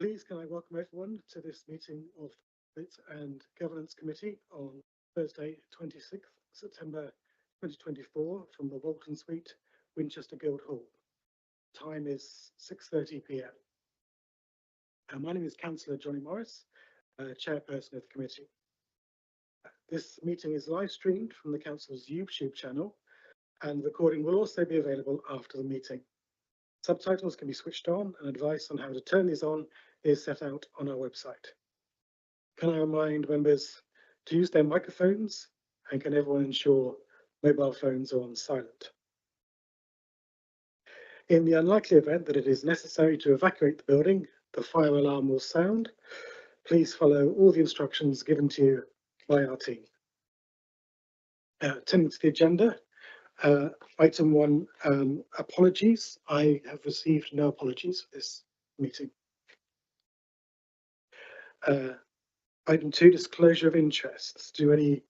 Please can I welcome everyone to this meeting of Audit and Governance Committee on Thursday, 26th September 2024 from the Walton Suite, Winchester Guildhall. Time is 6:30 p.m. My name is Councillor Johnny Morris, Chairperson of the committee. This meeting is live streamed from the Council's YouTube channel, and the recording will also be available after the meeting. Subtitles can be switched on, and advice on how to turn these on is set out on our website. Can I remind members to use their microphones, and can everyone ensure mobile phones are on silent? In the unlikely event that it is necessary to evacuate the building, the fire alarm will sound. Please follow all the instructions given to you by our team. Turning to the agenda, item 1, apologies. I have received no apologies for this meeting. Item 2, disclosure of interests. Do any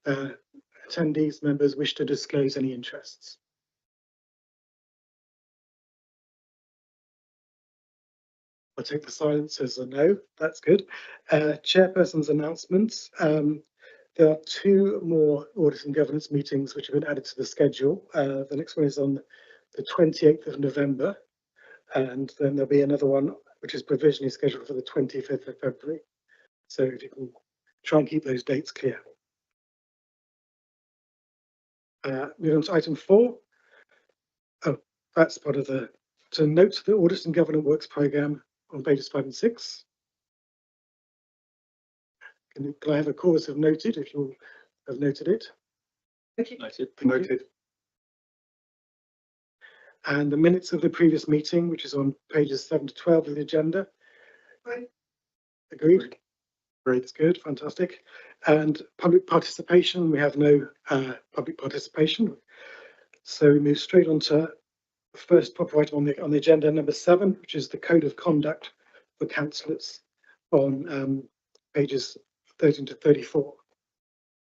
attendees, members wish to disclose any interests? I'll take the silence as a no. That's good. Chairperson's announcements. There are 2 more audit and governance meetings which have been added to the schedule. The next one is on the 28th of November, and then there'll be another one which is provisionally scheduled for the 25th of February. So if you can try and keep those dates clear. Moving on to item 4. Oh, that's part of the, to note the Audit and Governance Works programme on pages 5 and 6. Can I have a cause of noted if you have noted it? Noted. Noted. And the minutes of the previous meeting, which is on pages 7 to 12 of the agenda. Right. Agreed. Great, that's good, fantastic. And public participation, we have no public participation. So we move straight on to the first proper item on the agenda, number 7, which is the Code of Conduct for Councillors on pages 13 to 34.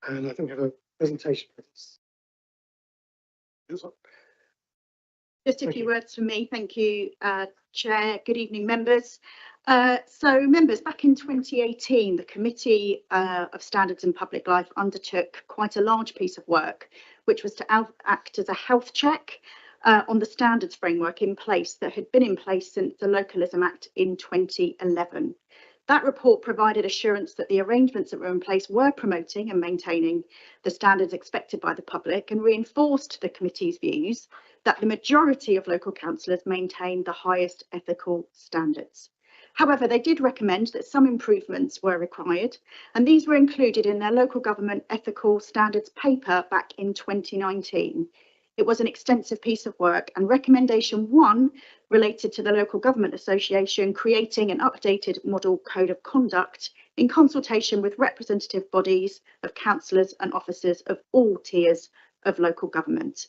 And I think we have a presentation for this. Just a few words from me. Thank you, Chair. Good evening, members. So members, back in 2018, the Committee of Standards in Public Life undertook quite a large piece of work, which was to act as a health check on the standards framework in place that had been in place since the Localism Act in 2011. That report provided assurance that the arrangements that were in place were promoting and maintaining the standards expected by the public, and reinforced the committee's views that the majority of local councillors maintain the highest ethical standards. However, they did recommend that some improvements were required, and these were included in their local government ethical standards paper back in 2019. It was an extensive piece of work, and recommendation 1 related to the Local Government Association creating an updated model code of conduct in consultation with representative bodies of councillors and officers of all tiers of local government.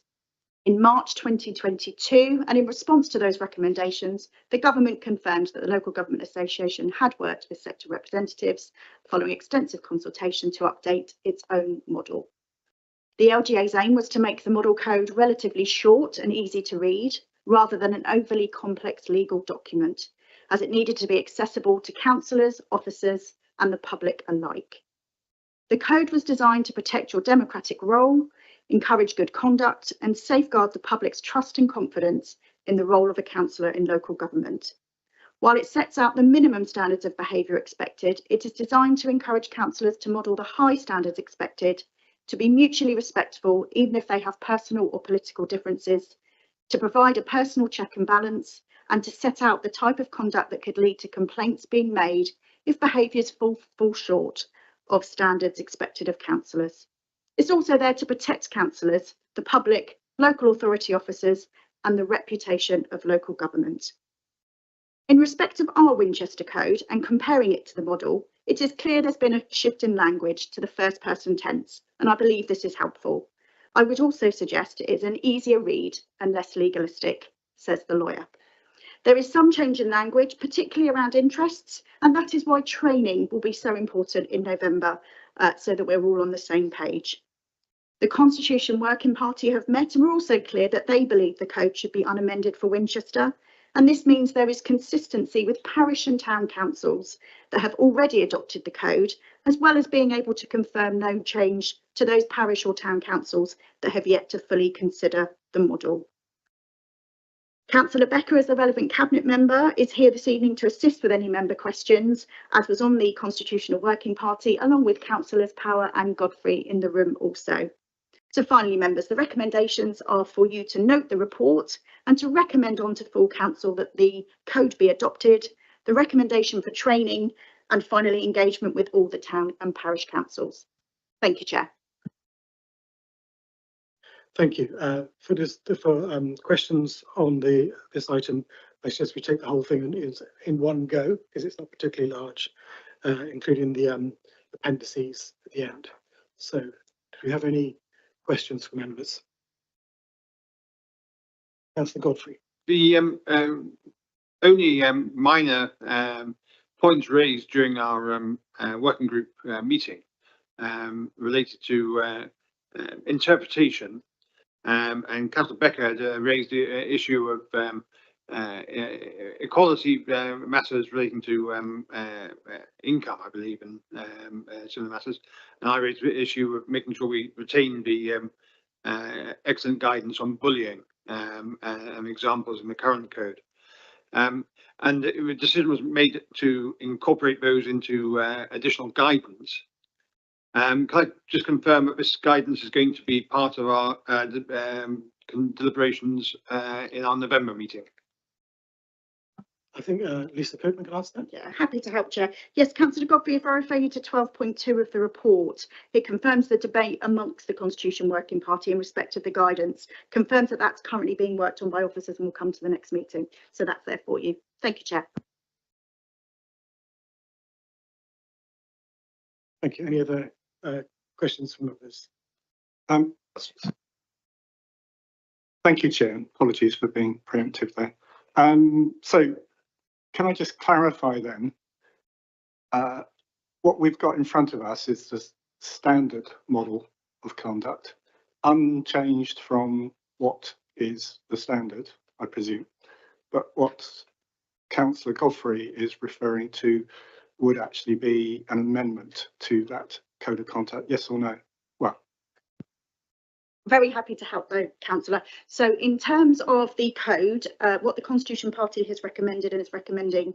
In March 2022, and in response to those recommendations, the government confirmed that the Local Government Association had worked with sector representatives following extensive consultation to update its own model. The LGA's aim was to make the model code relatively short and easy to read, rather than an overly complex legal document, as it needed to be accessible to councillors, officers, and the public alike. The code was designed to protect your democratic role, encourage good conduct, and safeguard the public's trust and confidence in the role of a councillor in local government. While it sets out the minimum standards of behaviour expected, it is designed to encourage councillors to model the high standards expected, to be mutually respectful, even if they have personal or political differences, to provide a personal check and balance, and to set out the type of conduct that could lead to complaints being made if behaviours fall short of standards expected of councillors. It's also there to protect councillors, the public, local authority officers, and the reputation of local government. In respect of our Winchester Code and comparing it to the model, it is clear there's been a shift in language to the first person tense, and I believe this is helpful. I would also suggest it is an easier read and less legalistic, says the lawyer. There is some change in language, particularly around interests, and that is why training will be so important in November, so that we're all on the same page. The Constitution Working Party have met and were also clear that they believe the code should be unamended for Winchester, And this means there is consistency with parish and town councils that have already adopted the code, as well as being able to confirm no change to those parish or town councils that have yet to fully consider the model. Councillor Becker, as the relevant Cabinet member, is here this evening to assist with any member questions, as was on the Constitutional Working Party, along with Councillors Power and Godfrey in the room also. So finally, members, the recommendations are for you to note the report and to recommend on to full council that the code be adopted, the recommendation for training, and finally engagement with all the town and parish councils. Thank you, Chair. Thank you. For questions on this item, I suggest we take the whole thing in one go, because it's not particularly large, including the appendices at the end. So do we have any questions from members? Councillor Godfrey. The only minor points raised during our working group meeting related to interpretation, and Councillor Becker had raised the issue of equality matters relating to income, I believe, and similar matters. And I raised the issue of making sure we retain the excellent guidance on bullying and examples in the current code. And the decision was made to incorporate those into additional guidance. Can I just confirm that this guidance is going to be part of our deliberations in our November meeting? I think Lisa Copeman can answer that. Yeah, happy to help, Chair. Yes, Councillor Godfrey, if I refer you to 12.2 of the report, it confirms the debate amongst the Constitution Working Party in respect of the guidance, confirms that that's currently being worked on by officers and will come to the next meeting. So that's there for you. Thank you, Chair. Thank you. Any other questions from members? Thank you, Chair. Apologies for being preemptive there. So can I just clarify then, what we've got in front of us is the standard model of conduct, unchanged from what is the standard, I presume, but what Councillor Godfrey is referring to would actually be an amendment to that code of conduct, yes or no? Well, Very happy to help though, Councillor. So in terms of the code, what the Constitution Party has recommended and is recommending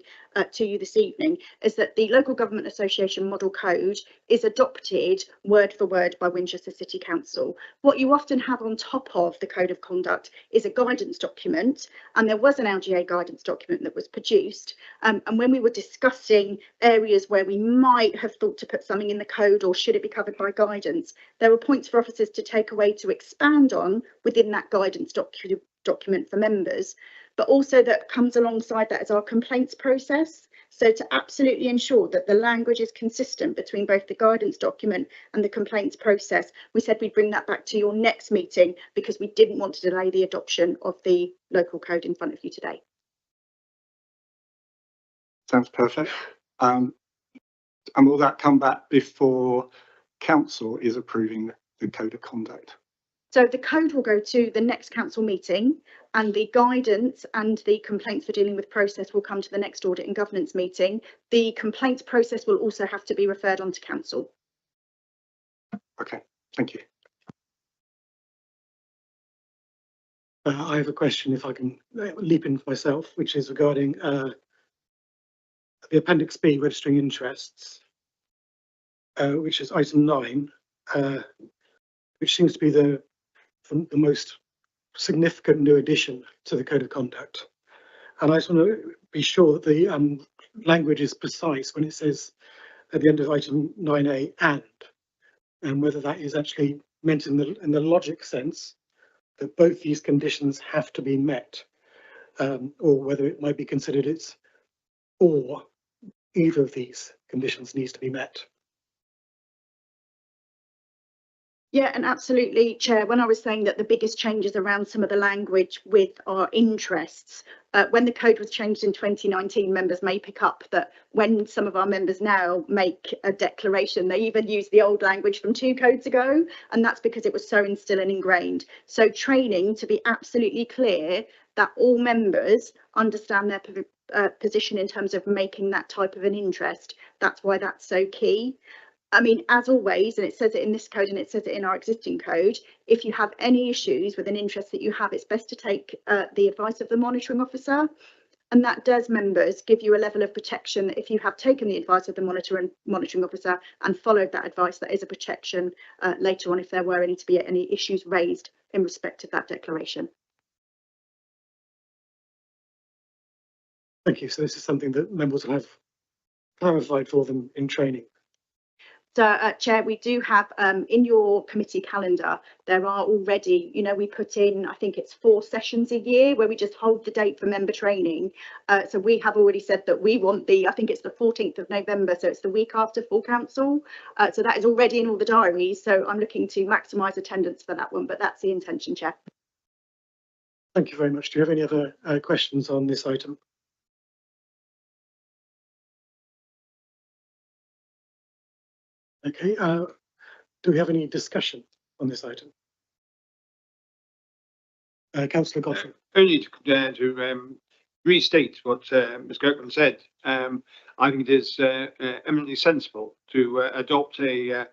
to you this evening is that the Local Government Association Model Code is adopted word for word by Winchester City Council. What you often have on top of the Code of Conduct is a guidance document, and there was an LGA guidance document that was produced. And when we were discussing areas where we might have thought to put something in the code or should it be covered by guidance, there were points for officers to take away to expand on within that guidance document for members, but also that comes alongside that as our complaints process. So to absolutely ensure that the language is consistent between both the guidance document and the complaints process, we said we'd bring that back to your next meeting because we didn't want to delay the adoption of the local code in front of you today. sounds perfect. And will that come back before council is approving the code of conduct? So the code will go to the next council meeting, and the guidance and the complaints for dealing with process will come to the next audit and governance meeting. The complaints process will also have to be referred on to council. Okay, thank you. I have a question, if I can leap in myself, which is regarding the Appendix B, registering interests, which is item 9, which seems to be the most significant new addition to the Code of Conduct. And I just want to be sure that the language is precise when it says at the end of item 9A and whether that is actually meant in the logic sense that both these conditions have to be met, or whether it might be considered it's or either of these conditions needs to be met. Yeah, and absolutely, Chair. When I was saying that the biggest changes around some of the language with our interests, when the code was changed in 2019, members may pick up that when some of our members now make a declaration, they even use the old language from 2 codes ago, and that's because it was so instilled and ingrained. So training, to be absolutely clear, that all members understand their position in terms of making that type of an interest. That's why that's so key. I mean, as always, and it says it in this code and it says it in our existing code, if you have any issues with an interest that you have, it's best to take the advice of the monitoring officer. And that does, members, give you a level of protection that if you have taken the advice of the monitoring officer and followed that advice, that is a protection later on if there were to be any issues raised in respect of that declaration. Thank you. So this is something that members will have clarified for them in training. So, Chair, we do have in your committee calendar, there are already, you know, we put in, I think it's 4 sessions a year where we just hold the date for member training. So we have already said that we want I think it's the 14th of November, so it's the week after full council. So that is already in all the diaries. So I'm looking to maximise attendance for that one, but that's the intention, Chair. Thank you very much. Do you have any other questions on this item? Okay, do we have any discussion on this item? Councillor Godfrey. Only to restate what Ms Kirkman said. I think it is eminently sensible to adopt a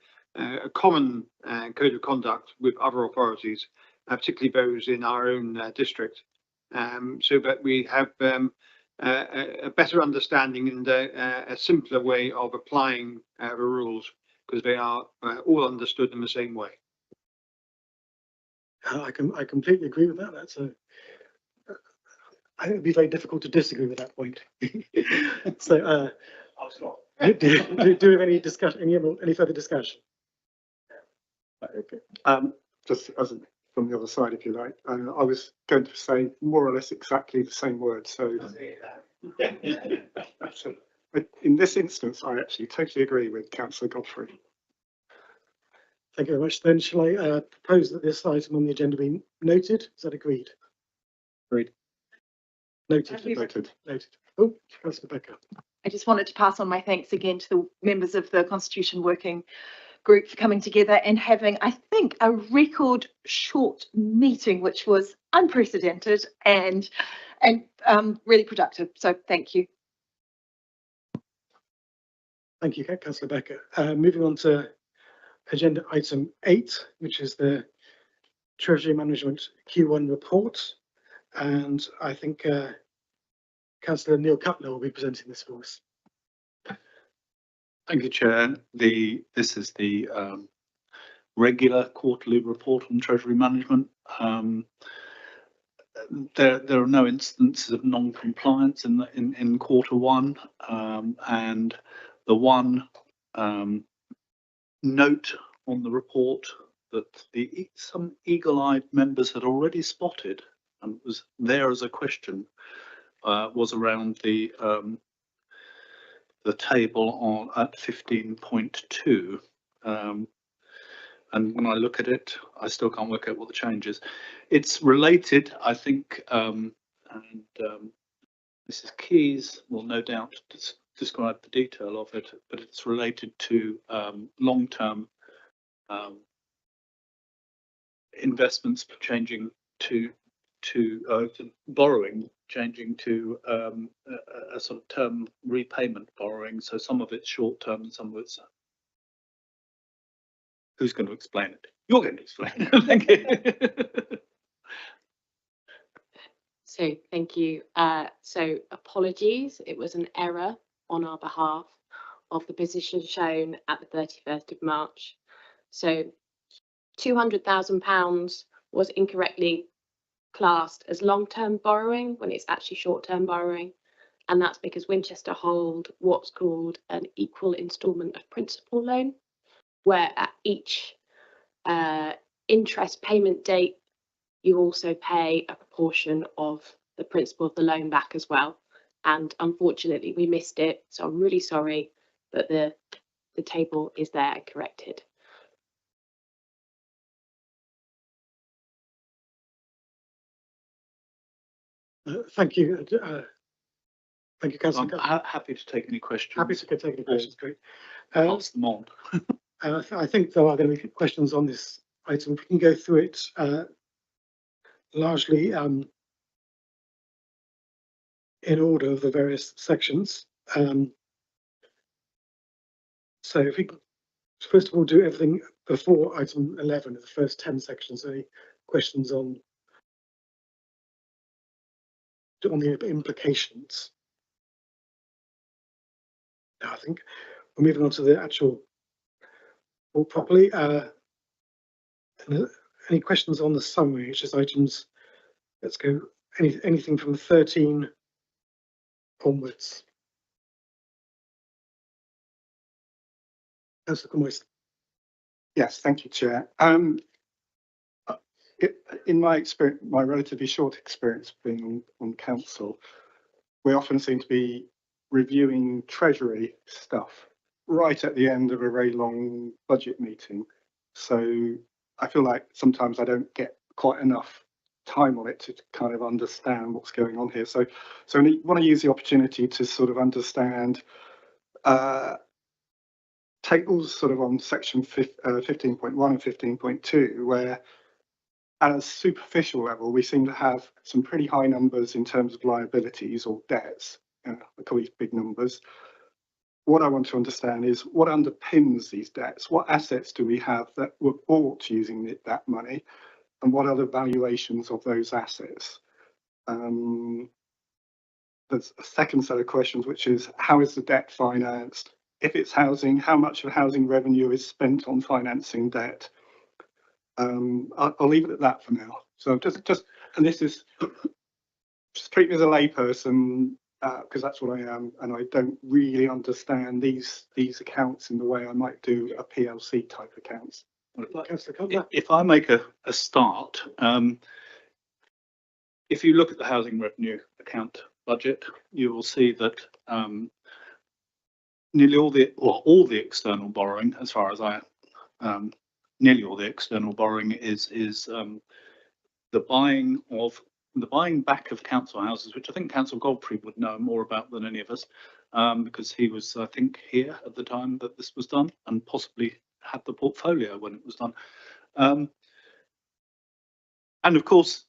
common code of conduct with other authorities, particularly those in our own district, so that we have a better understanding and a simpler way of applying the rules, because they are all understood in the same way. I completely agree with that. That's I think it'd be very difficult to disagree with that point. So, do we have any discussion? Any further discussion? Okay. Just as from the other side, if you like, I was going to say more or less exactly the same words. So, in this instance, I actually totally agree with Councillor Godfrey. Thank you very much. Then shall I propose that this item on the agenda be noted? Is that agreed? Agreed. Noted. Noted. Noted. Oh, Councillor Becker. I just wanted to pass on my thanks again to the members of the Constitution Working Group for coming together and having, I think, a record short meeting, which was unprecedented and really productive. So thank you. Thank you, Councillor Becker. Moving on to agenda item 8, which is the Treasury Management Q1 report. And I think Councillor Neil Cutler will be presenting this for us. Thank you, Chair. This is the regular quarterly report on Treasury Management. There are no instances of non-compliance in Q1, and the one note on the report that some eagle-eyed members had already spotted and was there as a question was around the table at 15.2, and when I look at it, I still can't work out what the change is. It's related, I think, and Mrs. Keyes will no doubt describe the detail of it, but it's related to long-term investments changing to borrowing, changing to a sort of term repayment borrowing. So some of it's short term and some of it's. Who's going to explain it? You're going to explain it. Thank you. So thank you. So apologies, it was an error on our behalf of the position shown at the 31st of March. So £200,000 was incorrectly classed as long-term borrowing when it's actually short-term borrowing, and that's because Winchester hold what's called an equal instalment of principal loan, where at each interest payment date you also pay a proportion of the principal of the loan back as well. And unfortunately we missed it, so I'm really sorry, but the table is there and corrected. Thank you. Thank you, Councillor. I'm happy to take any questions. Happy to take any questions. Great. Pass them on. I think there are going to be questions on this item. We can go through it largely in order of the various sections. So if we first of all do everything before item 11, the first 10 sections, any questions on the implications? Now I think we're moving on to the actual report properly. Any questions on the summary, which is items, let's go, anything from 13 onwards. Councillor Comois. Yes, thank you, Chair. In my experience, my relatively short experience being on council, we often seem to be reviewing treasury stuff right at the end of a very long budget meeting. So I feel like sometimes I don't get quite enough time on it to kind of understand what's going on here. So I want to use the opportunity to sort of understand tables sort of on section 15.1 and 15.2, where at a superficial level, we seem to have some pretty high numbers in terms of liabilities or debts. I call these big numbers. What I want to understand is what underpins these debts. What assets do we have that were bought using that money? And what are the valuations of those assets? There's a second set of questions, which is how is the debt financed? If it's housing, how much of housing revenue is spent on financing debt? I'll leave it at that for now. So and this is, just treat me as a layperson, because that's what I am, and I don't really understand these accounts in the way I might do a PLC type accounts. If I make a start, if you look at the housing revenue account budget, you will see that nearly all the external borrowing, as far as nearly all the external borrowing is the buying back of council houses, which I think Councillor Godfrey would know more about than any of us, because he was, I think, here at the time that this was done, and possibly had the portfolio when it was done. And of course,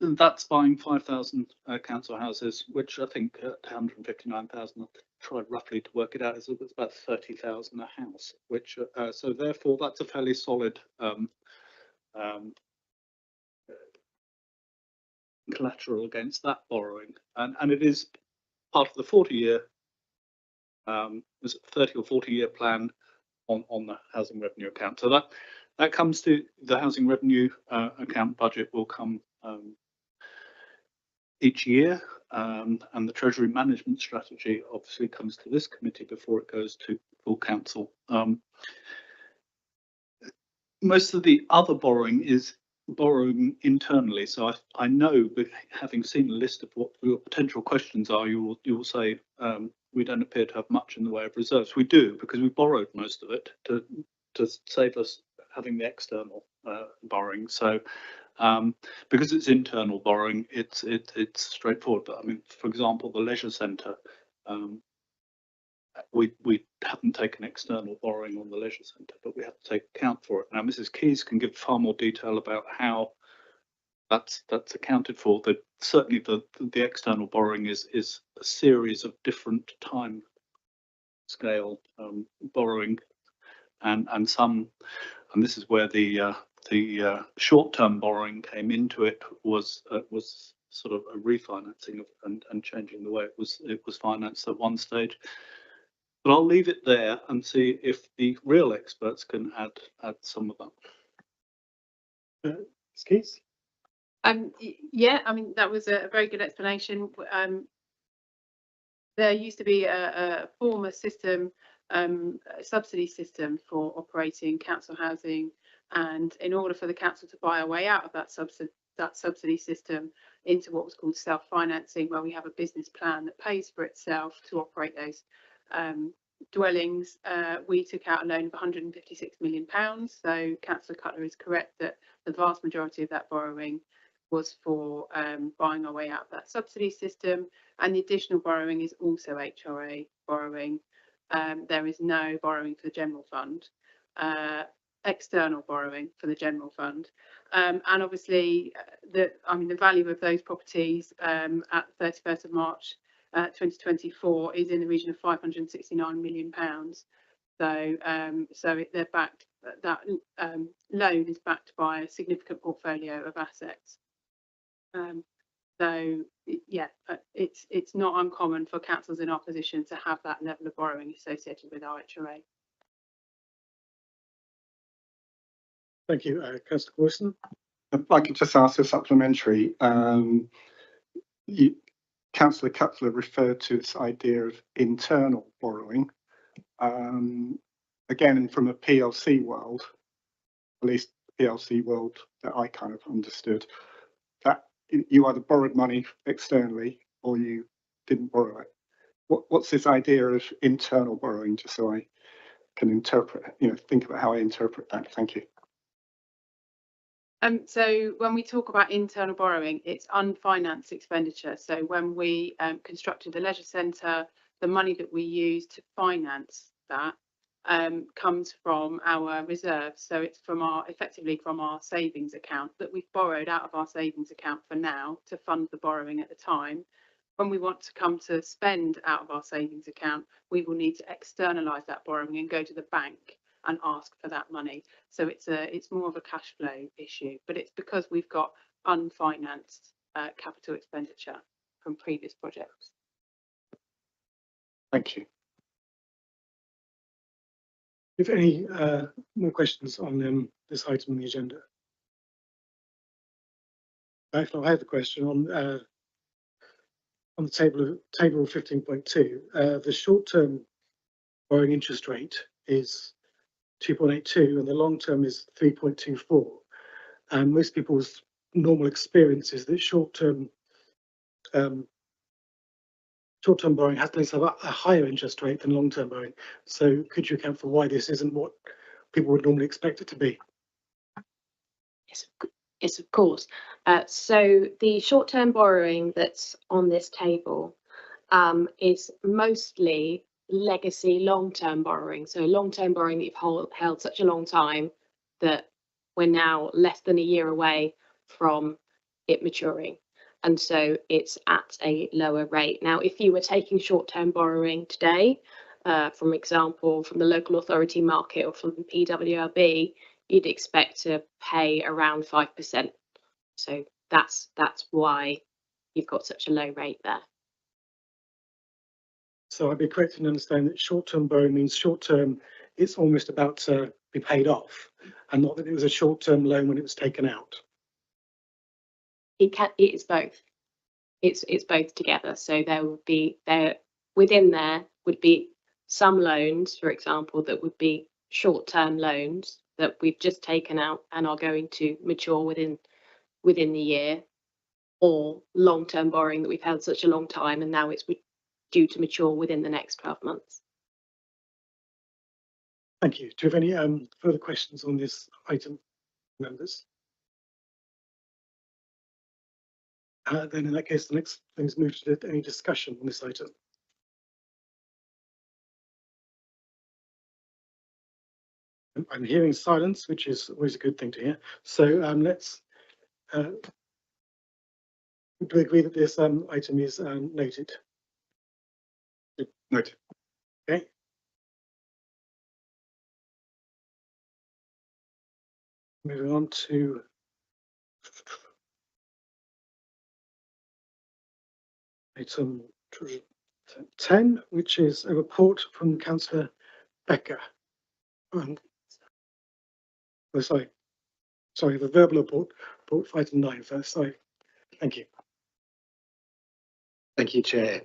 that's buying 5,000 council houses, which I think at 159,000, I tried roughly to work it out, is about 30,000 a house, which so therefore that's a fairly solid collateral against that borrowing, and it is part of the 40-year, was it 30 or 40-year plan on the housing revenue account. So that comes to the housing revenue account budget will come each year, and the Treasury Management Strategy obviously comes to this committee before it goes to full council. Most of the other borrowing is borrowing internally. So I know, having seen a list of what your potential questions are, you will say we don't appear to have much in the way of reserves. We do, because we borrowed most of it to save us having the external borrowing. So because it's internal borrowing, it's straightforward. But I mean, for example, the leisure centre, we haven't taken external borrowing on the leisure centre, but we have to take account for it. Now, Mrs. Keys can give far more detail about how that's accounted for. Certainly the external borrowing is a series of different time scale borrowing, and some, and this is where the short-term borrowing came into it, was sort of a refinancing of and changing the way it was financed at one stage. But I'll leave it there and see if the real experts can add some of that. Keys? Yeah, I mean, that was a very good explanation. There used to be a former system, a subsidy system for operating council housing, and in order for the council to buy a way out of that subsidy system into what was called self-financing, where we have a business plan that pays for itself to operate those dwellings, we took out a loan of £156 million. So Councillor Cutler is correct that the vast majority of that borrowing was for buying our way out of that subsidy system, and the additional borrowing is also HRA borrowing. There is no borrowing for the general fund, external borrowing for the general fund, and obviously the value of those properties at the 31st of March 2024 is in the region of £569 million. They're backed. That loan is backed by a significant portfolio of assets. It's not uncommon for councils in our position to have that level of borrowing associated with our HRA. Thank you, Councillor Wilson. If I could just ask a supplementary. Councillor Cutler referred to this idea of internal borrowing. Again, from a PLC world, at least PLC world that I kind of understood, that you either borrowed money externally or you didn't borrow it. What's this idea of internal borrowing, just so I can interpret, think about how I interpret that. Thank you. So when we talk about internal borrowing, it's unfinanced expenditure. So when we constructed the leisure centre, the money that we use to finance that comes from our reserves. So it's effectively from our savings account that we've borrowed out of our savings account for now to fund the borrowing at the time. When we want to come to spend out of our savings account, we will need to externalise that borrowing and go to the bank and ask for that money. So it's more of a cash flow issue, but it's because we've got unfinanced capital expenditure from previous projects. Thank you. If any more questions on this item on the agenda? I have a question on the table 15.2. The short-term borrowing interest rate is 2.82 and the long-term is 3.24. And most people's normal experience is that short-term borrowing has to have a higher interest rate than long-term borrowing. So could you account for why this isn't what people would normally expect it to be? Yes, of course. So the short-term borrowing that's on this table is mostly legacy long-term borrowing. So long-term borrowing that you've held such a long time that we're now less than a year away from it maturing. And so it's at a lower rate. Now, if you were taking short-term borrowing today, from example, from the local authority market or from PWRB, you'd expect to pay around 5%. So that's why you've got such a low rate there. So I'd be correct in understanding that short-term borrowing means short-term, it's almost about to be paid off, and not that it was a short-term loan when it was taken out. It is both. It's both together. So within there would be some loans, for example, that would be short-term loans that we've just taken out and are going to mature within the year, or long-term borrowing that we've held such a long time and now it's due to mature within the next 12 months. Thank you. Do you have any further questions on this item, members? Then in that case, the next thing is move to any discussion on this item. I'm hearing silence, which is always a good thing to hear. So let's do we agree that this item is noted? Noted. Okay. Moving on to item 10, which is a report from Councillor Becker. Sorry, the verbal report for item 9 first. Sorry. Thank you. Thank you, Chair.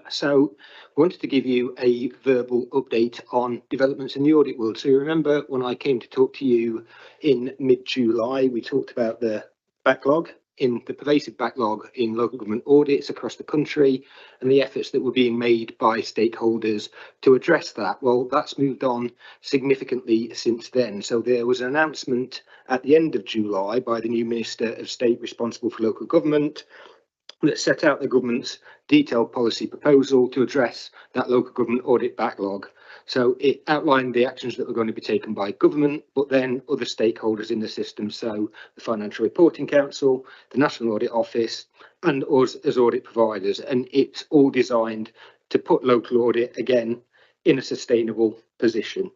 So I wanted to give you a verbal update on developments in the audit world. So you remember when I came to talk to you in mid-July, we talked about the pervasive backlog in local government audits across the country and the efforts that were being made by stakeholders to address that. Well, that's moved on significantly since then. So there was an announcement at the end of July by the new Minister of State responsible for local government that set out the government's detailed policy proposal to address that local government audit backlog. So it outlined the actions that were going to be taken by government, but then other stakeholders in the system. So the Financial Reporting Council, the National Audit Office, and us as audit providers. And it's all designed to put local audit again in a sustainable position.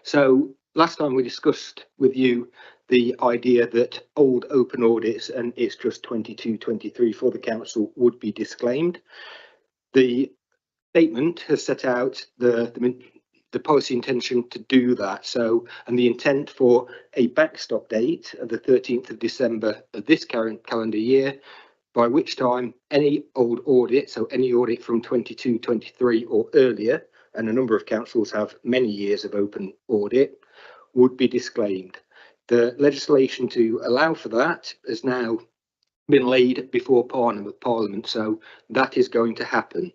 So last time we discussed with you the idea that old open audits, and it's just 22-23 for the council, would be disclaimed. The statement has set out the policy intention to do that. So, and the intent for a backstop date of the 13th of December of this current calendar year, by which time any old audit, so any audit from 22-23 or earlier, and a number of councils have many years of open audit, would be disclaimed. The legislation to allow for that has now been laid before Parliament, so that is going to happen.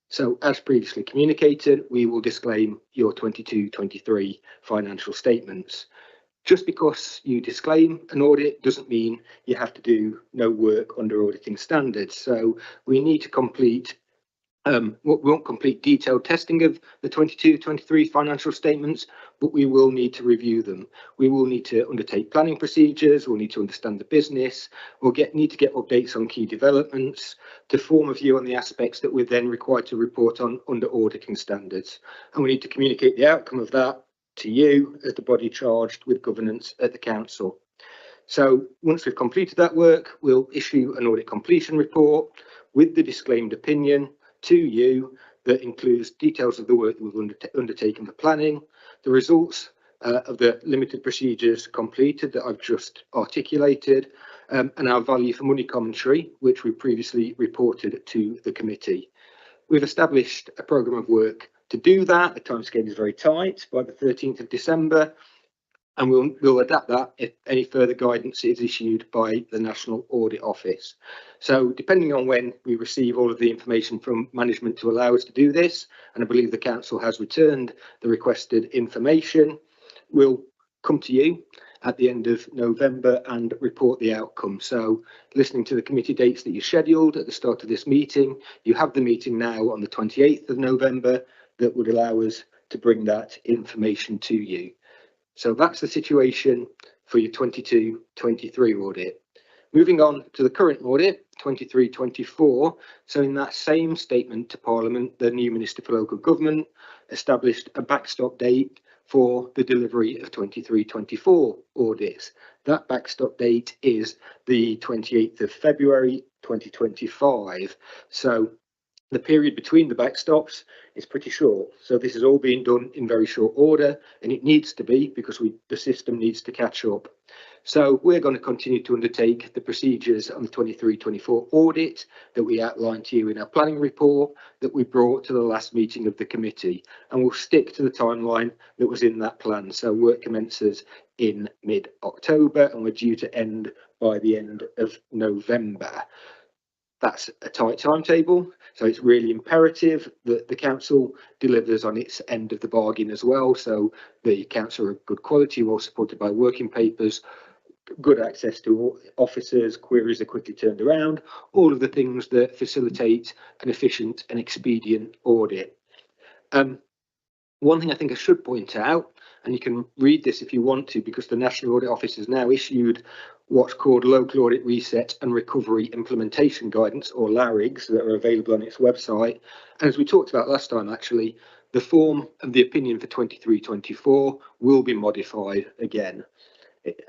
So as previously communicated, we will disclaim your 22-23 financial statements. Just because you disclaim an audit doesn't mean you have to do no work under auditing standards. So we need to complete, we won't complete detailed testing of the 22-23 financial statements, but we will need to review them. We will need to undertake planning procedures. We'll need to understand the business. We'll need to get updates on key developments to form a view on the aspects that we're then required to report on under auditing standards. And we need to communicate the outcome of that to you as the body charged with governance at the council. So once we've completed that work, we'll issue an audit completion report with the disclaimed opinion to you that includes details of the work that we've undertaken for planning, the results of the limited procedures completed that I've just articulated, and our value for money commentary, which we previously reported to the committee. We've established a programme of work to do that. The timescale is very tight by the 13th of December. And we'll adapt that if any further guidance is issued by the National Audit Office. So depending on when we receive all of the information from management to allow us to do this, and I believe the council has returned the requested information, we'll come to you at the end of November and report the outcome. So listening to the committee dates that you scheduled at the start of this meeting, you have the meeting now on the 28th of November that would allow us to bring that information to you. So that's the situation for your 22-23 audit. Moving on to the current audit, 23-24. So in that same statement to Parliament, the new Minister for Local Government established a backstop date for the delivery of 23-24 audits. That backstop date is the 28th of February 2025. So the period between the backstops is pretty short. So this is all being done in very short order, and it needs to be because the system needs to catch up. So we're going to continue to undertake the procedures on the 23-24 audit that we outlined to you in our planning report that we brought to the last meeting of the committee, and we'll stick to the timeline that was in that plan. So work commences in mid-October and we're due to end by the end of November. That's a tight timetable, so it's really imperative that the council delivers on its end of the bargain as well. So the accounts are of good quality, well supported by working papers, good access to officers, queries are quickly turned around, all of the things that facilitate an efficient and expedient audit. One thing I think I should point out, and you can read this if you want to, because the National Audit Office has now issued what's called Local Audit Reset and Recovery Implementation Guidance, or LARIGs, that are available on its website. And as we talked about last time, actually, the form of the opinion for 23-24 will be modified again. It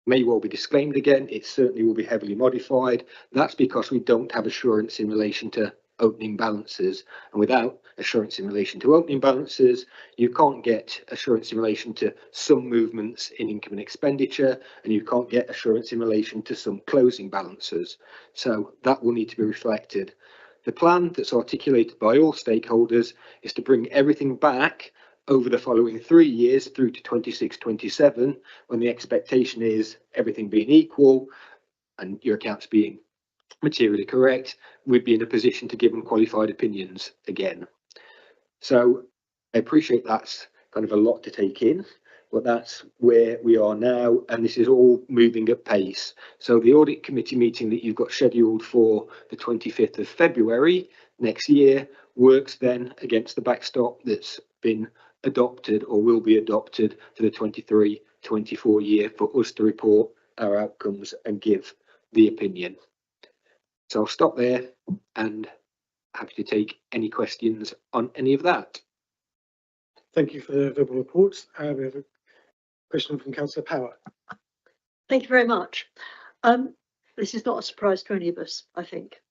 may well be disclaimed again. It certainly will be heavily modified. That's because we don't have assurance in relation to opening balances, and without assurance in relation to opening balances, you can't get assurance in relation to some movements in income and expenditure, and you can't get assurance in relation to some closing balances. So that will need to be reflected. The plan that's articulated by all stakeholders is to bring everything back over the following 3 years through to 26-27, when the expectation is everything being equal and your accounts being materially correct, we'd be in a position to give them qualified opinions again. So I appreciate that's kind of a lot to take in, but that's where we are now, and this is all moving at pace. So the audit committee meeting that you've got scheduled for the 25th of February next year works then against the backstop that's been adopted or will be adopted for the 23-24 year for us to report our outcomes and give the opinion. So I'll stop there and happy to take any questions on any of that. Thank you for the verbal reports. We have a question from Councillor Power. Thank you very much. This is not a surprise to any of us, I think.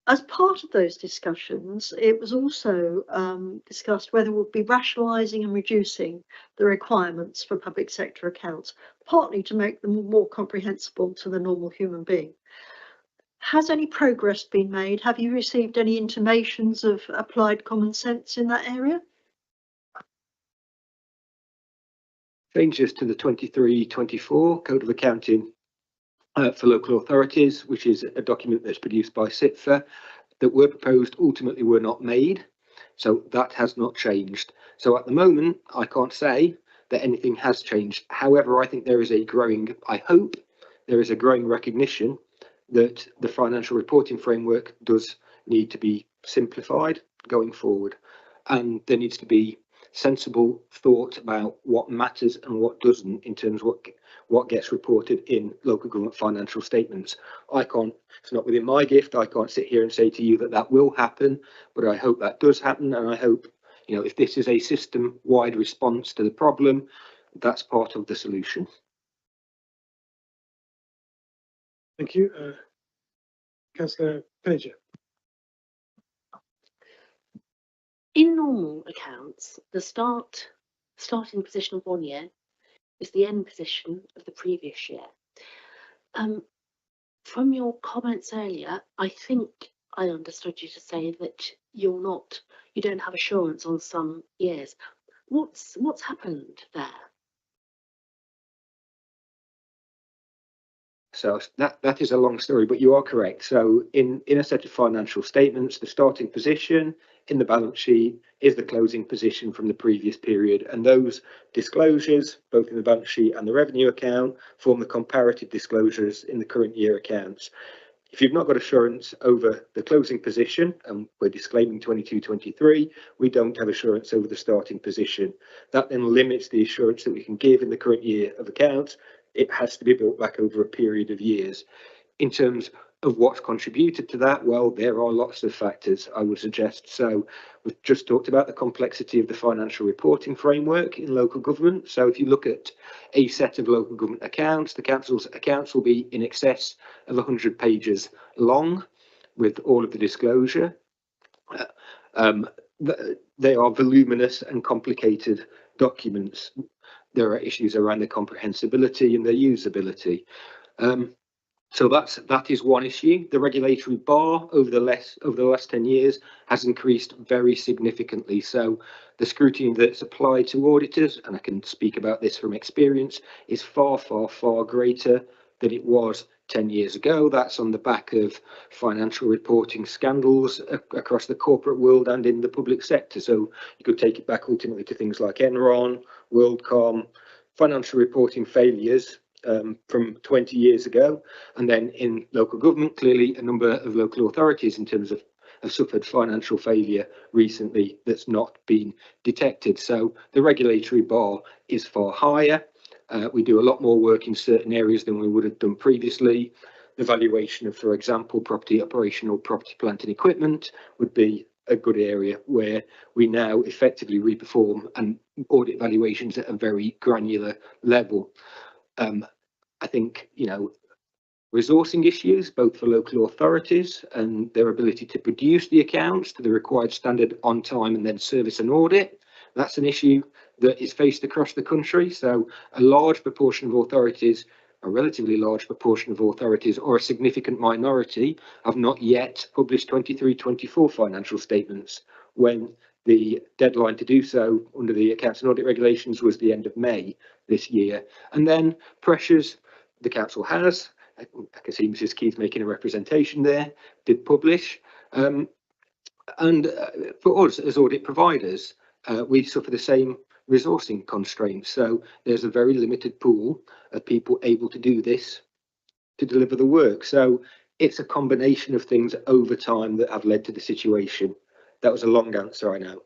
As part of those discussions, it was also discussed whether we'll be rationalising and reducing the requirements for public sector accounts, partly to make them more comprehensible to the normal human being. Has any progress been made? Have you received any intimations of applied common sense in that area? Changes to the 23-24 Code of Accounting for local authorities, which is a document that's produced by SITFA, that were proposed ultimately were not made. So that has not changed. So at the moment, I can't say that anything has changed. However, I think there is a growing, I hope there is a growing recognition that the financial reporting framework does need to be simplified going forward. And there needs to be sensible thought about what matters and what doesn't in terms of what gets reported in local government financial statements. It's not within my gift. I can't sit here and say to you that that will happen, but I hope that does happen. And I hope, you know, if this is a system-wide response to the problem, that's part of the solution. Thank you. Councillor Penninger. In normal accounts, the starting position of 1 year is the end position of the previous year. From your comments earlier, I think I understood you to say that you don't have assurance on some years. What's happened there? So that is a long story, but you are correct. So in a set of financial statements, the starting position in the balance sheet is the closing position from the previous period. And those disclosures, both in the balance sheet and the revenue account, form the comparative disclosures in the current year accounts. If you've not got assurance over the closing position, and we're disclaiming 22-23, we don't have assurance over the starting position. That then limits the assurance that we can give in the current year of accounts. It has to be built back over a period of years. In terms of what's contributed to that, well, there are lots of factors, I would suggest. So we've just talked about the complexity of the financial reporting framework in local government. So if you look at a set of local government accounts, the council's accounts will be in excess of 100 pages long with all of the disclosure. They are voluminous and complicated documents. There are issues around their comprehensibility and their usability. So that is one issue. The regulatory bar over the last 10 years has increased very significantly. So the scrutiny that's applied to auditors, and I can speak about this from experience, is far, far, far greater than it was 10 years ago. That's on the back of financial reporting scandals across the corporate world and in the public sector. So you could take it back ultimately to things like Enron, WorldCom, financial reporting failures from 20 years ago. And then in local government, clearly a number of local authorities in terms of have suffered financial failure recently that's not been detected. So the regulatory bar is far higher. We do a lot more work in certain areas than we would have done previously. The valuation of, for example, property operational, property, plant and equipment would be a good area where we now effectively reperform and audit valuations at a very granular level. I think, you know, resourcing issues, both for local authorities and their ability to produce the accounts to the required standard on time and then service and audit. That's an issue that is faced across the country. So a large proportion of authorities, a relatively large proportion of authorities, or a significant minority have not yet published 23-24 financial statements when the deadline to do so under the accounts and audit regulations was the end of May this year. And then pressures the council has, I can see Mrs. Keith making a representation there, did publish. And for us as audit providers, we suffer the same resourcing constraints. So there's a very limited pool of people able to do this, to deliver the work. So it's a combination of things over time that have led to the situation. That was a long answer, I know.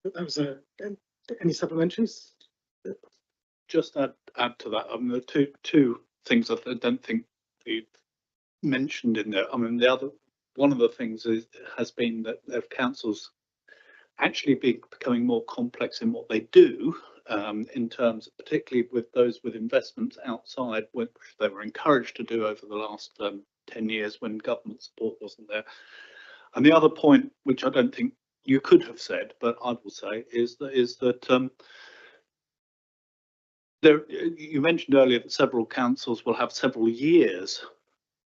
That was any supplementaries? Just add to that. I mean, the two things that I don't think you mentioned in there. I mean, one of the things has been that their councils actually becoming more complex in what they do, in terms, particularly with those with investments outside, which they were encouraged to do over the last 10 years when government support wasn't there. And the other point, which I don't think you could have said, but I will say, is that you mentioned earlier that several councils will have several years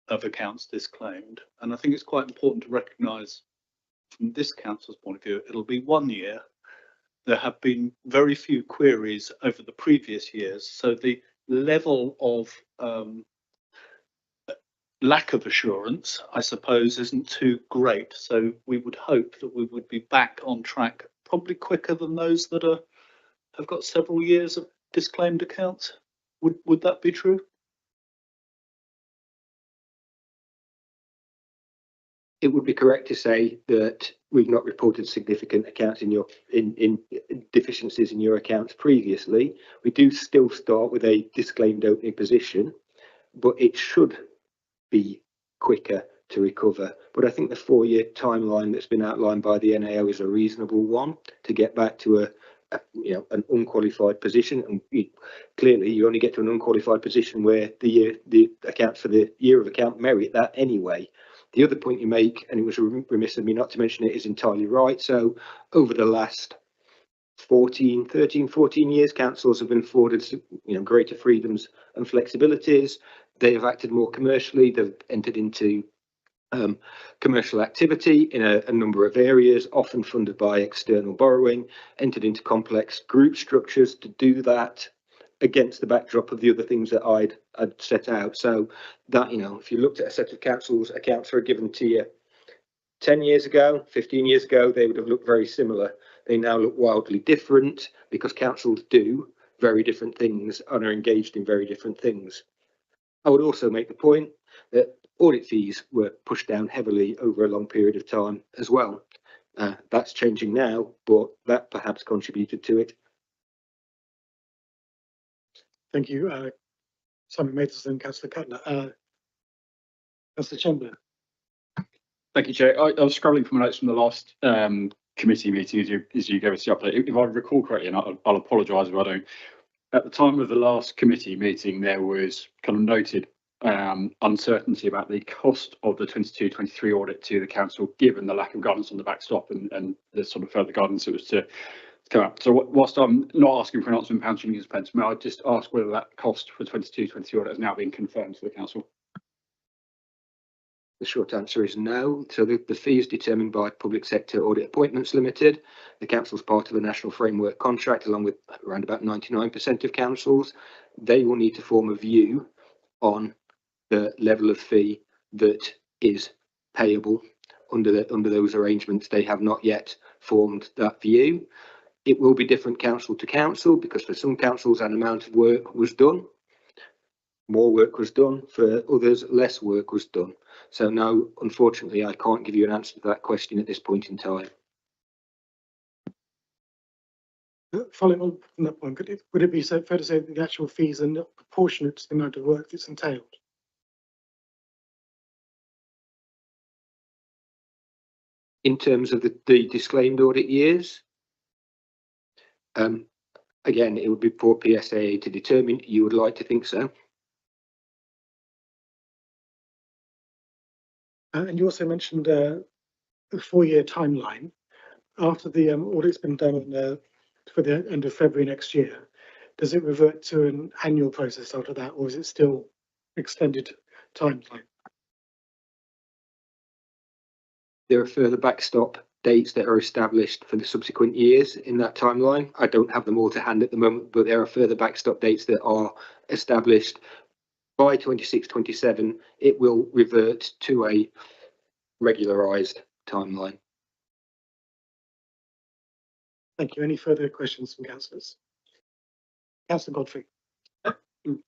of accounts disclaimed, and I think it's quite important to recognise from this council's point of view, it'll be 1 year. There have been very few queries over the previous years, so the level of lack of assurance, I suppose, isn't too great. So we would hope that we would be back on track probably quicker than those that have got several years of disclaimed accounts. Would that be true? It would be correct to say that we've not reported significant accounts in deficiencies in your accounts previously. We do still start with a disclaimed opening position, but it should be quicker to recover. But I think the 4-year timeline that's been outlined by the NAO is a reasonable one to get back to an unqualified position. And clearly you only get to an unqualified position where the accounts for the year of account merit that anyway. The other point you make, and it was remiss of me not to mention it, is entirely right. So over the last 13, 14 years, councils have been afforded greater freedoms and flexibilities. They have acted more commercially. They've entered into commercial activity in a number of areas, often funded by external borrowing, entered into complex group structures to do that against the backdrop of the other things that I'd set out. So that, if you looked at a set of councils' accounts for a given tier 10 years ago, 15 years ago, they would have looked very similar. They now look wildly different because councils do very different things and are engaged in very different things. I would also make the point that audit fees were pushed down heavily over a long period of time as well. That's changing now, but that perhaps contributed to it. Thank you, Simon Matheson, Councillor Cutler. Councillor Chamberlain. Thank you, Chair. I was scrolling from notes from the last committee meeting as you gave us the update. If I recall correctly, and I'll apologise if I don't, at the time of the last committee meeting, there was kind of noted uncertainty about the cost of the 22-23 audit to the council, given the lack of guidance on the backstop and the sort of further guidance that was to come up. So whilst I'm not asking for an answer in pounds, shillings and pence, may I just ask whether that cost for 22-23 audit has now been confirmed to the council? The short answer is no. So the fee is determined by Public Sector Audit Appointments Limited. The council is part of a national framework contract, along with around about 99% of councils. They will need to form a view on the level of fee that is payable under those arrangements. They have not yet formed that view. It will be different council to council, because for some councils an amount of work was done, more work was done, for others less work was done. So no, unfortunately, I can't give you an answer to that question at this point in time. Following on from that point, would it be fair to say that the actual fees are not proportionate to the amount of work that's entailed? In terms of the disclaimed audit years, again, it would be for PSAA to determine. You would like to think so. And you also mentioned a 4-year timeline. After the audit's been done for the end of February next year, does it revert to an annual process after that, or is it still extended timeline? There are further backstop dates that are established for the subsequent years in that timeline. I don't have them all to hand at the moment, but there are further backstop dates that are established. By 26-27, it will revert to a regularised timeline. Thank you. Any further questions from councillors? Councillor Godfrey.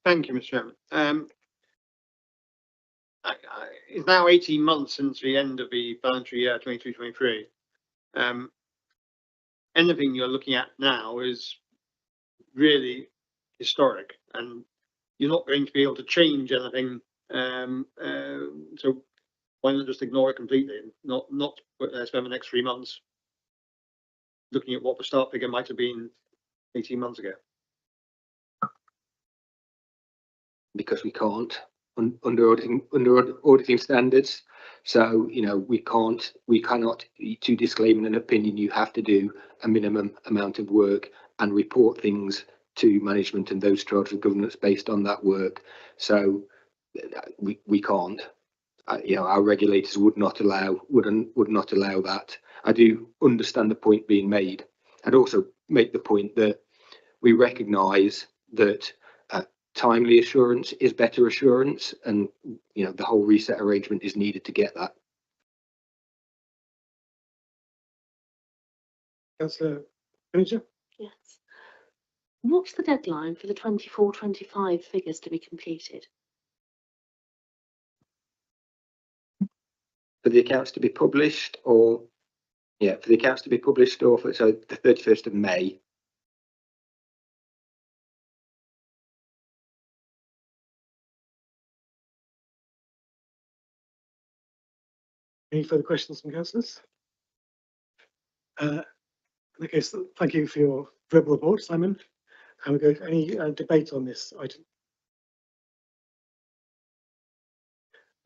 Thank you, Mr. Chairman. It's now 18 months since the end of the financial year 22-23. anything you're looking at now is really historic, and you're not going to be able to change anything. So why not just ignore it completely and not spend the next 3 months looking at what the start figure might have been 18 months ago? Because we can't under auditing standards. So, you know, we cannot, to disclaim an opinion, you have to do a minimum amount of work and report things to management and those charged with governance based on that work. So we can't. You know, our regulators would not allow that. I do understand the point being made. I'd also make the point that we recognise that timely assurance is better assurance, and you know the whole reset arrangement is needed to get that. Councillor Manager? Yes. What's the deadline for the 24-25 figures to be completed? For the accounts to be published, or for the accounts to be published, or for so the 31st of May. Any further questions from councillors? In that case, thank you for your verbal report, Simon. And we go to any debate on this item.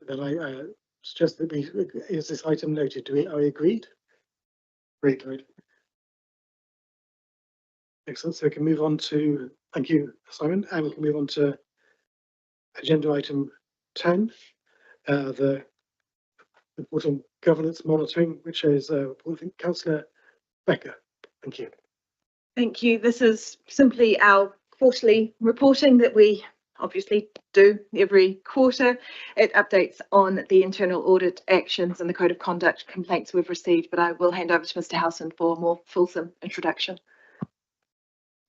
Then I suggest that is this item noted? Are we agreed? Agreed. Excellent. So we can move on to, thank you, Simon, and we can move on to agenda item 10, the report on governance monitoring, which is Councillor Becker. Thank you. Thank you. This is simply our quarterly reporting that we obviously do every quarter. It updates on the internal audit actions and the code of conduct complaints we've received, but I will hand over to Mr. Howson for a more fulsome introduction.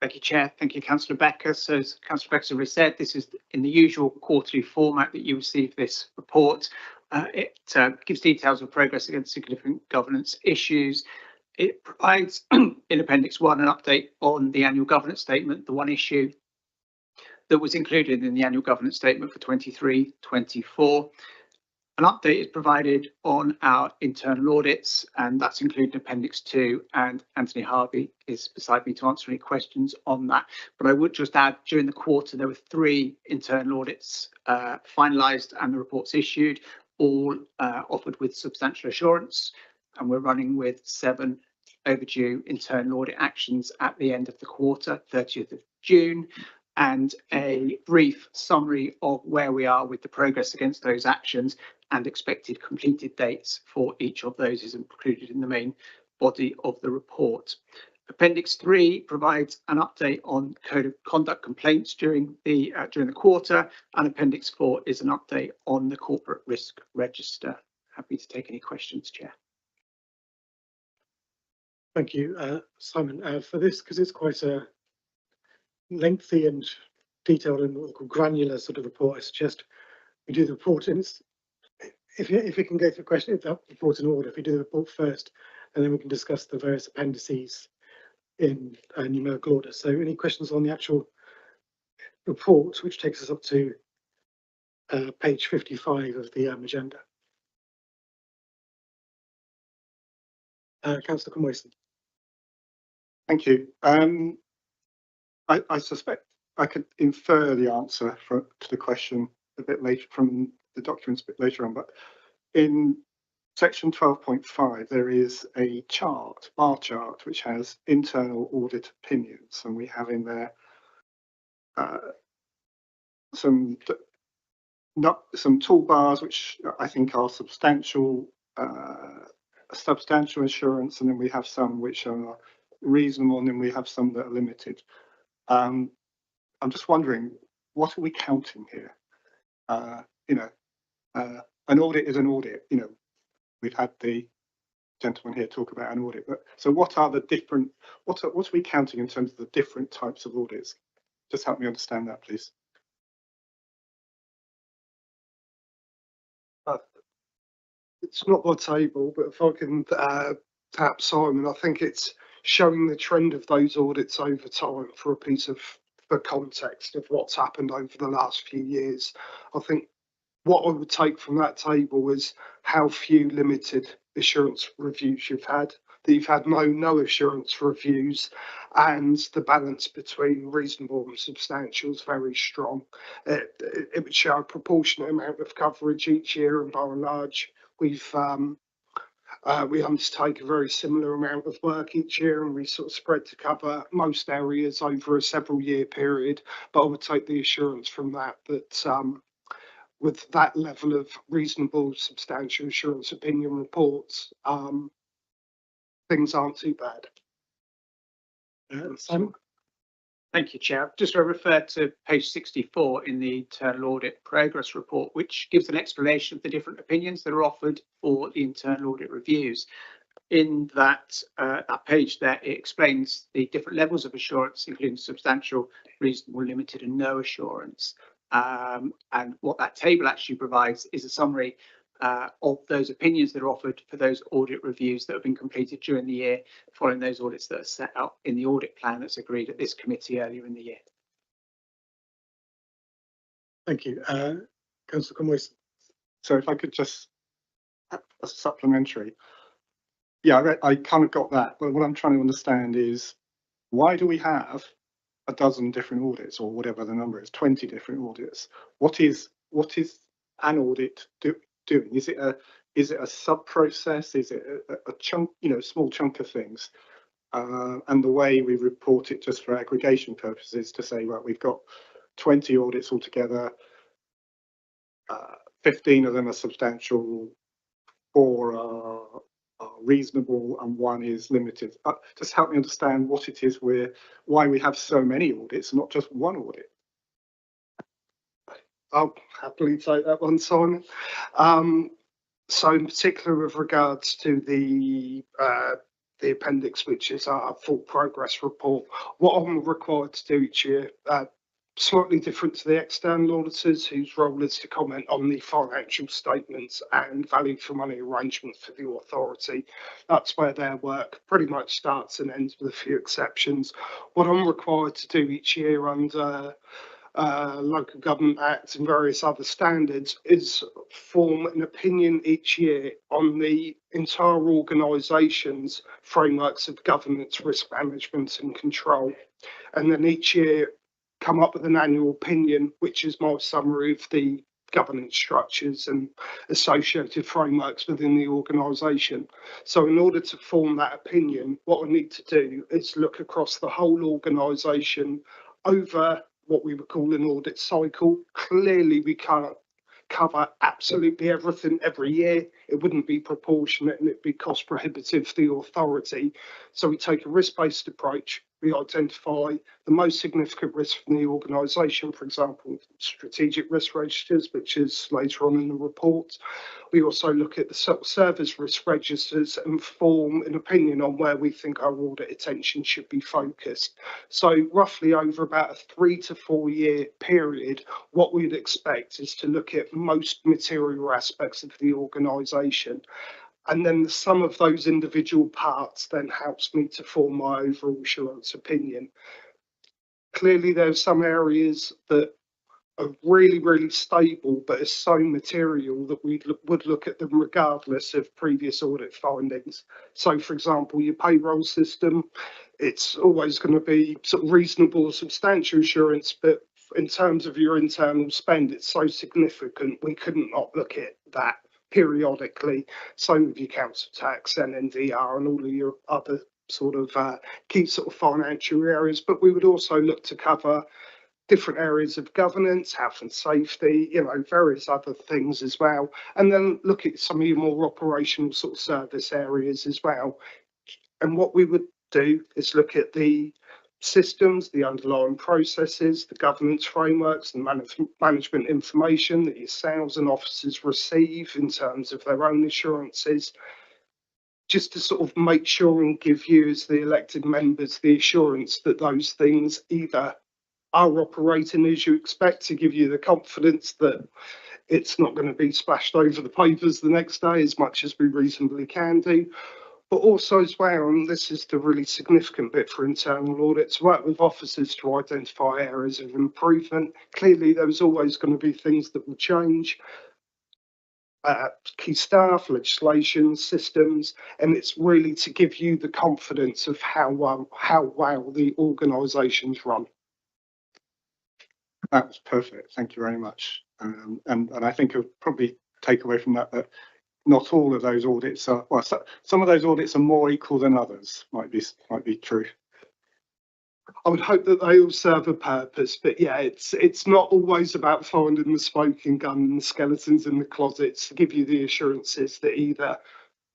Thank you, Chair. Thank you, Councillor Becker. So as Councillor Becker has said, this is in the usual quarterly format that you receive this report. It gives details of progress against significant governance issues. It provides in Appendix 1 an update on the annual governance statement, the one issue that was included in the annual governance statement for 23-24. An update is provided on our internal audits, and that's included in Appendix 2, and Anthony Harvey is beside me to answer any questions on that. But I would just add, during the quarter, there were 3 internal audits finalised and the reports issued, all offered with substantial assurance, and we're running with 7 overdue internal audit actions at the end of the quarter, 30th of June. And a brief summary of where we are with the progress against those actions and expected completed dates for each of those is included in the main body of the report. Appendix 3 provides an update on code of conduct complaints during the quarter, and Appendix 4 is an update on the corporate risk register. Happy to take any questions, Chair. Thank you, Simon, for this, because it's quite a lengthy and detailed and granular sort of report. I suggest we do the report in, if we can go through question, if that report in order, if we do the report first, and then we can discuss the various appendices in numerical order. So any questions on the actual report, which takes us up to page 55 of the agenda? Councillor Conwayson. Thank you. I suspect I could infer the answer to the question a bit later from the documents a bit later on, but in section 12.5 there is a bar chart which has internal audit opinions, and we have in there some toolbars which I think are substantial assurance, and then we have some which are reasonable, and then we have some that are limited. I'm just wondering, what are we counting here? An audit is an audit. You know, we've had the gentleman here talk about an audit, but so what are the different? What are we counting in terms of the different types of audits? Just help me understand that, please. It's not my table, but if I can tap Simon, I think it's showing the trend of those audits over time for a piece of the context of what's happened over the last few years. I think what I would take from that table is how few limited assurance reviews you've had, that you've had no assurance reviews, and the balance between reasonable and substantial is very strong. It would show a proportionate amount of coverage each year, and by and large, we undertake a very similar amount of work each year, and we sort of spread to cover most areas over a several year period. But I would take the assurance from that with that level of reasonable, substantial assurance opinion reports, things aren't too bad. Simon? Thank you, Chair. Just to refer to page 64 in the internal audit progress report, which gives an explanation of the different opinions that are offered for the internal audit reviews. In that page there, it explains the different levels of assurance, including substantial, reasonable, limited, and no assurance. And what that table actually provides is a summary of those opinions that are offered for those audit reviews that have been completed during the year, following those audits that are set out in the audit plan that's agreed at this committee earlier in the year. Thank you. Councillor Conway. So if I could just, a supplementary. Yeah, I kind of got that, but what I'm trying to understand is, why do we have a dozen different audits, or whatever the number is, 20 different audits? What is an audit doing? Is it a sub process? Is it a chunk, small chunk of things? And the way we report it, just for aggregation purposes, to say, well, we've got 20 audits altogether, 15 of them are substantial, 4 are reasonable, and 1 is limited. Just help me understand what it is why we have so many audits, not just one audit. I'll happily take that one, Simon. So in particular with regards to the appendix, which is our full progress report, what I'm required to do each year, slightly different to the external auditors, whose role is to comment on the financial statements and value for money arrangements for the authority. That's where their work pretty much starts and ends, with a few exceptions. What I'm required to do each year under Local Government Act and various other standards is form an opinion each year on the entire organisation's frameworks of governance, risk management and control. And then each year come up with an annual opinion, which is my summary of the governance structures and associated frameworks within the organisation. So in order to form that opinion, what I need to do is look across the whole organisation over what we would call an audit cycle. Clearly, we can't cover absolutely everything every year. It wouldn't be proportionate and it'd be cost prohibitive for the authority. So we take a risk-based approach. We identify the most significant risk from the organisation, for example, strategic risk registers, which is later on in the report. We also look at the service risk registers and form an opinion on where we think our audit attention should be focused. So roughly over about a 3 to 4 year period, what we'd expect is to look at most material aspects of the organisation. And then the sum of those individual parts then helps me to form my overall assurance opinion. Clearly, there are some areas that are really, really stable, but are so material that we would look at them regardless of previous audit findings. So, for example, your payroll system, it's always going to be sort of reasonable, substantial assurance, but in terms of your internal spend, it's so significant we couldn't not look at that periodically. Same with your council tax, NNDR, and all of your other sort of key sort of financial areas. But we would also look to cover different areas of governance, health and safety, various other things as well. And then look at some of your more operational sort of service areas as well. And what we would do is look at the systems, the underlying processes, the governance frameworks, the management information that your sales and officers receive in terms of their own assurances, just to sort of make sure and give you as the elected members the assurance that those things either are operating as you expect, to give you the confidence that it's not going to be splashed over the papers the next day as much as we reasonably can do, but also as well, and this is the really significant bit for internal audits, work with officers to identify areas of improvement. Clearly, there's always going to be things that will change. Key staff, legislation, systems, and it's really to give you the confidence of how well the organisations run. That was perfect. Thank you very much. And I think I'll probably take away from that that not all of those audits are, well, some of those audits are more equal than others, might be true. I would hope that they all serve a purpose, but yeah, it's not always about finding the smoking gun and the skeletons in the closets to give you the assurances that either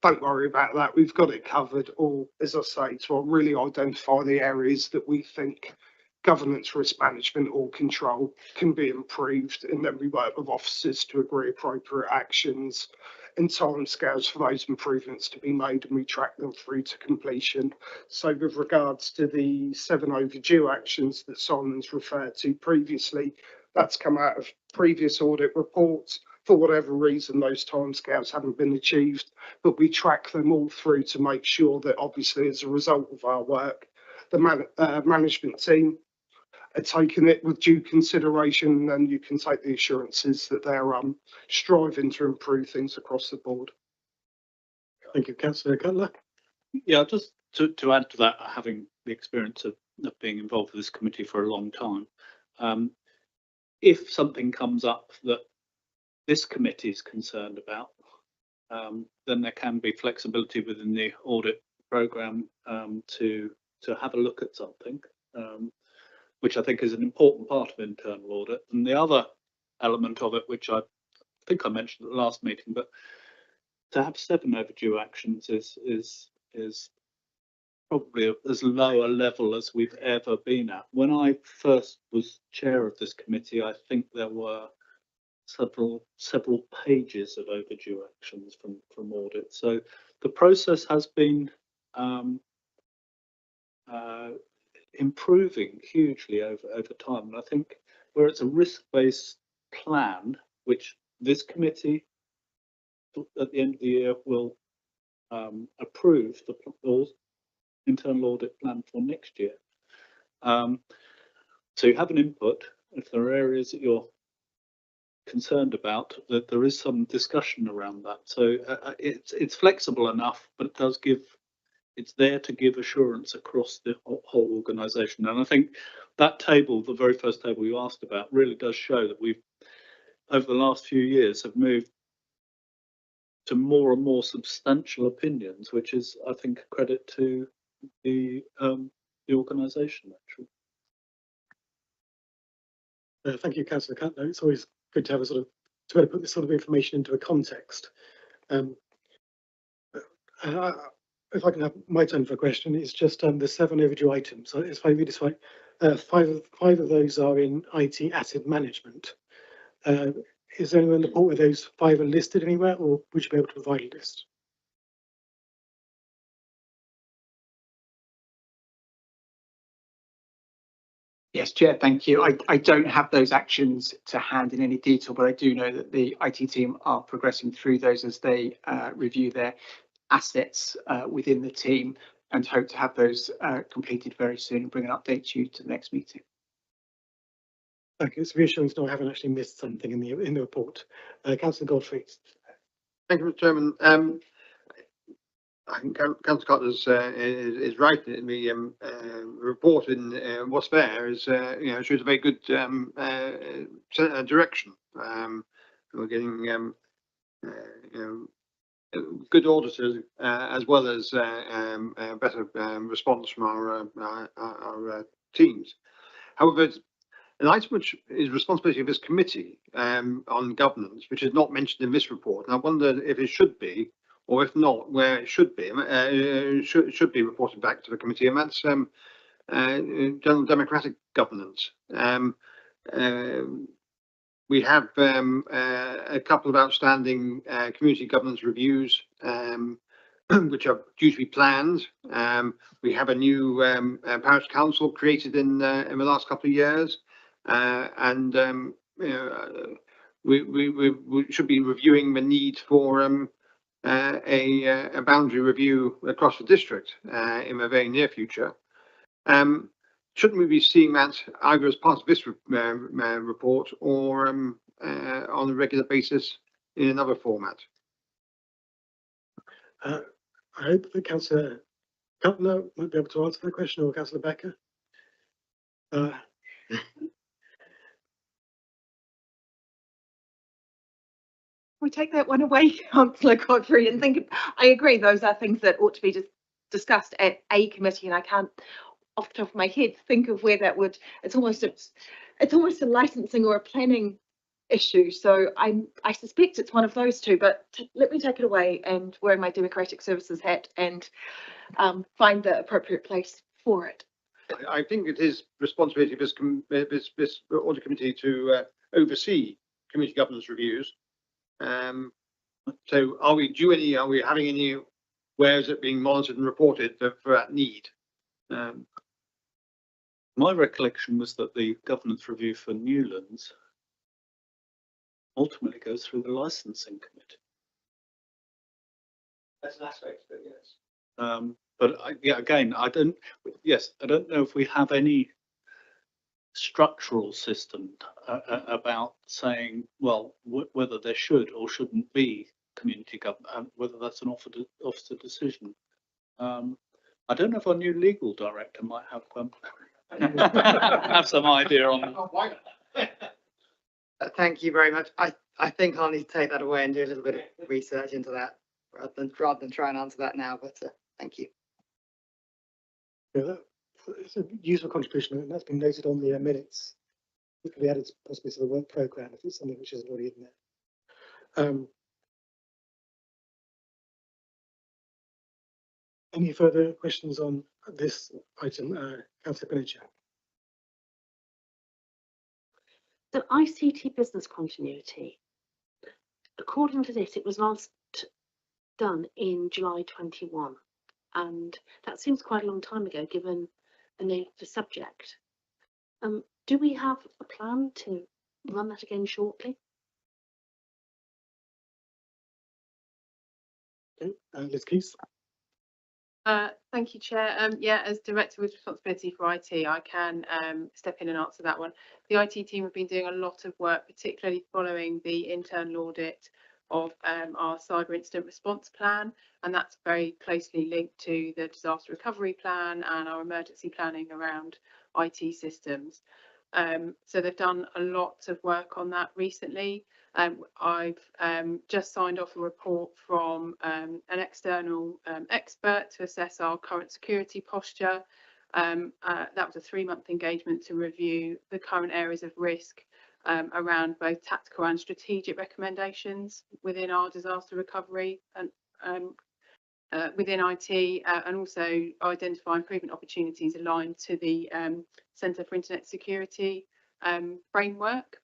don't worry about that, we've got it covered, or as I say, to really identify the areas that we think governance, risk management or control can be improved, and then we work with officers to agree appropriate actions and timescales for those improvements to be made, and we track them through to completion. So with regards to the 7 overdue actions that Simon's referred to previously, that's come out of previous audit reports. For whatever reason, those timescales haven't been achieved, but we track them all through to make sure that obviously as a result of our work, the management team are taking it with due consideration, and you can take the assurances that they're striving to improve things across the board. Thank you, Councillor Cutler. Yeah, just to add to that, having the experience of being involved with this committee for a long time, if something comes up that this committee is concerned about, then there can be flexibility within the audit programme to have a look at something, which I think is an important part of internal audit. And the other element of it, which I think I mentioned at the last meeting, but to have 7 overdue actions is probably as low a level as we've ever been at. When I first was chair of this committee, I think there were several pages of overdue actions from audit. So the process has been improving hugely over time. And I think where it's a risk-based plan, which this committee at the end of the year will approve the internal audit plan for next year. So you have an input. If there are areas that you're concerned about, that there is some discussion around that. So it's flexible enough, but it does give, it's there to give assurance across the whole organisation. And I think that table, the very first table you asked about, really does show that we've, over the last few years, have moved to more and more substantial opinions, which is, I think, a credit to the organisation, actually. Thank you, Councillor Cutler. It's always good to have a sort of, to be able to put this sort of information into a context. If I can have my turn for a question, it's just the 7 overdue items. So if I read this right, 5 of those are in IT asset management. Is there anywhere in the report where those 5 are listed anywhere, or would you be able to provide a list? Yes, Chair, thank you. I don't have those actions to hand in any detail, but I do know that the IT team are progressing through those as they review their assets within the team, and hope to have those completed very soon and bring an update to you to the next meeting. Okay, it's reassuring to know I haven't actually missed something in the report. Councillor Godfrey. Thank you, Mr. Chairman. I think Councillor Cutler is right. The report in what's there is, shows a very good direction. We're getting, good auditors as well as better response from our teams. However, it's an item which is responsibility of this committee on governance, which is not mentioned in this report, and I wonder if it should be, or if not, where it should be. Should be reported back to the committee, and that's general democratic governance. We have a couple of outstanding community governance reviews, which are due to be planned. We have a new parish council created in the last couple of years, and we should be reviewing the need for a boundary review across the district in the very near future. Shouldn't we be seeing that either as part of this report or on a regular basis in another format? I hope that Councillor Cutler might be able to answer that question, or Councillor Becker. We take that one away, Councillor Godfrey, and I agree, those are things that ought to be discussed at a committee, and I can't off the top of my head think of where that would, it's almost a licensing or a planning issue. So I suspect it's one of those two, but let me take it away and wear my democratic services hat and find the appropriate place for it. I think it is responsibility of this audit committee to oversee community governance reviews. So are we having any, where is it being monitored and reported for that need? My recollection was that the governance review for Newlands ultimately goes through the licensing committee. That's an aspect of it, yes. But again, I don't know if we have any structural system about saying, well, whether there should or shouldn't be community government, whether that's an officer decision. I don't know if our new legal director might have have some idea on. Thank you very much. I think I'll need to take that away and do a little bit of research into that rather than try and answer that now. But thank you. Yeah, it's a useful contribution, and that's been noted on the minutes. It can be added possibly to the work programme if it's something which isn't already in there. Any further questions on this item, Councillor Pinniger? So ICT business continuity. According to this, it was last done in July 21, and that seems quite a long time ago given the name of the subject. Do we have a plan to run that again shortly? Okay, Liz Keys. Thank you, Chair. Yeah, as Director with responsibility for IT, I can step in and answer that one. The IT team have been doing a lot of work, particularly following the internal audit of our cyber incident response plan, and that's very closely linked to the disaster recovery plan and our emergency planning around IT systems. So they've done a lot of work on that recently. I've just signed off a report from an external expert to assess our current security posture. That was a 3-month engagement to review the current areas of risk around both tactical and strategic recommendations within our disaster recovery and within IT, and also identify improvement opportunities aligned to the Centre for Internet Security framework.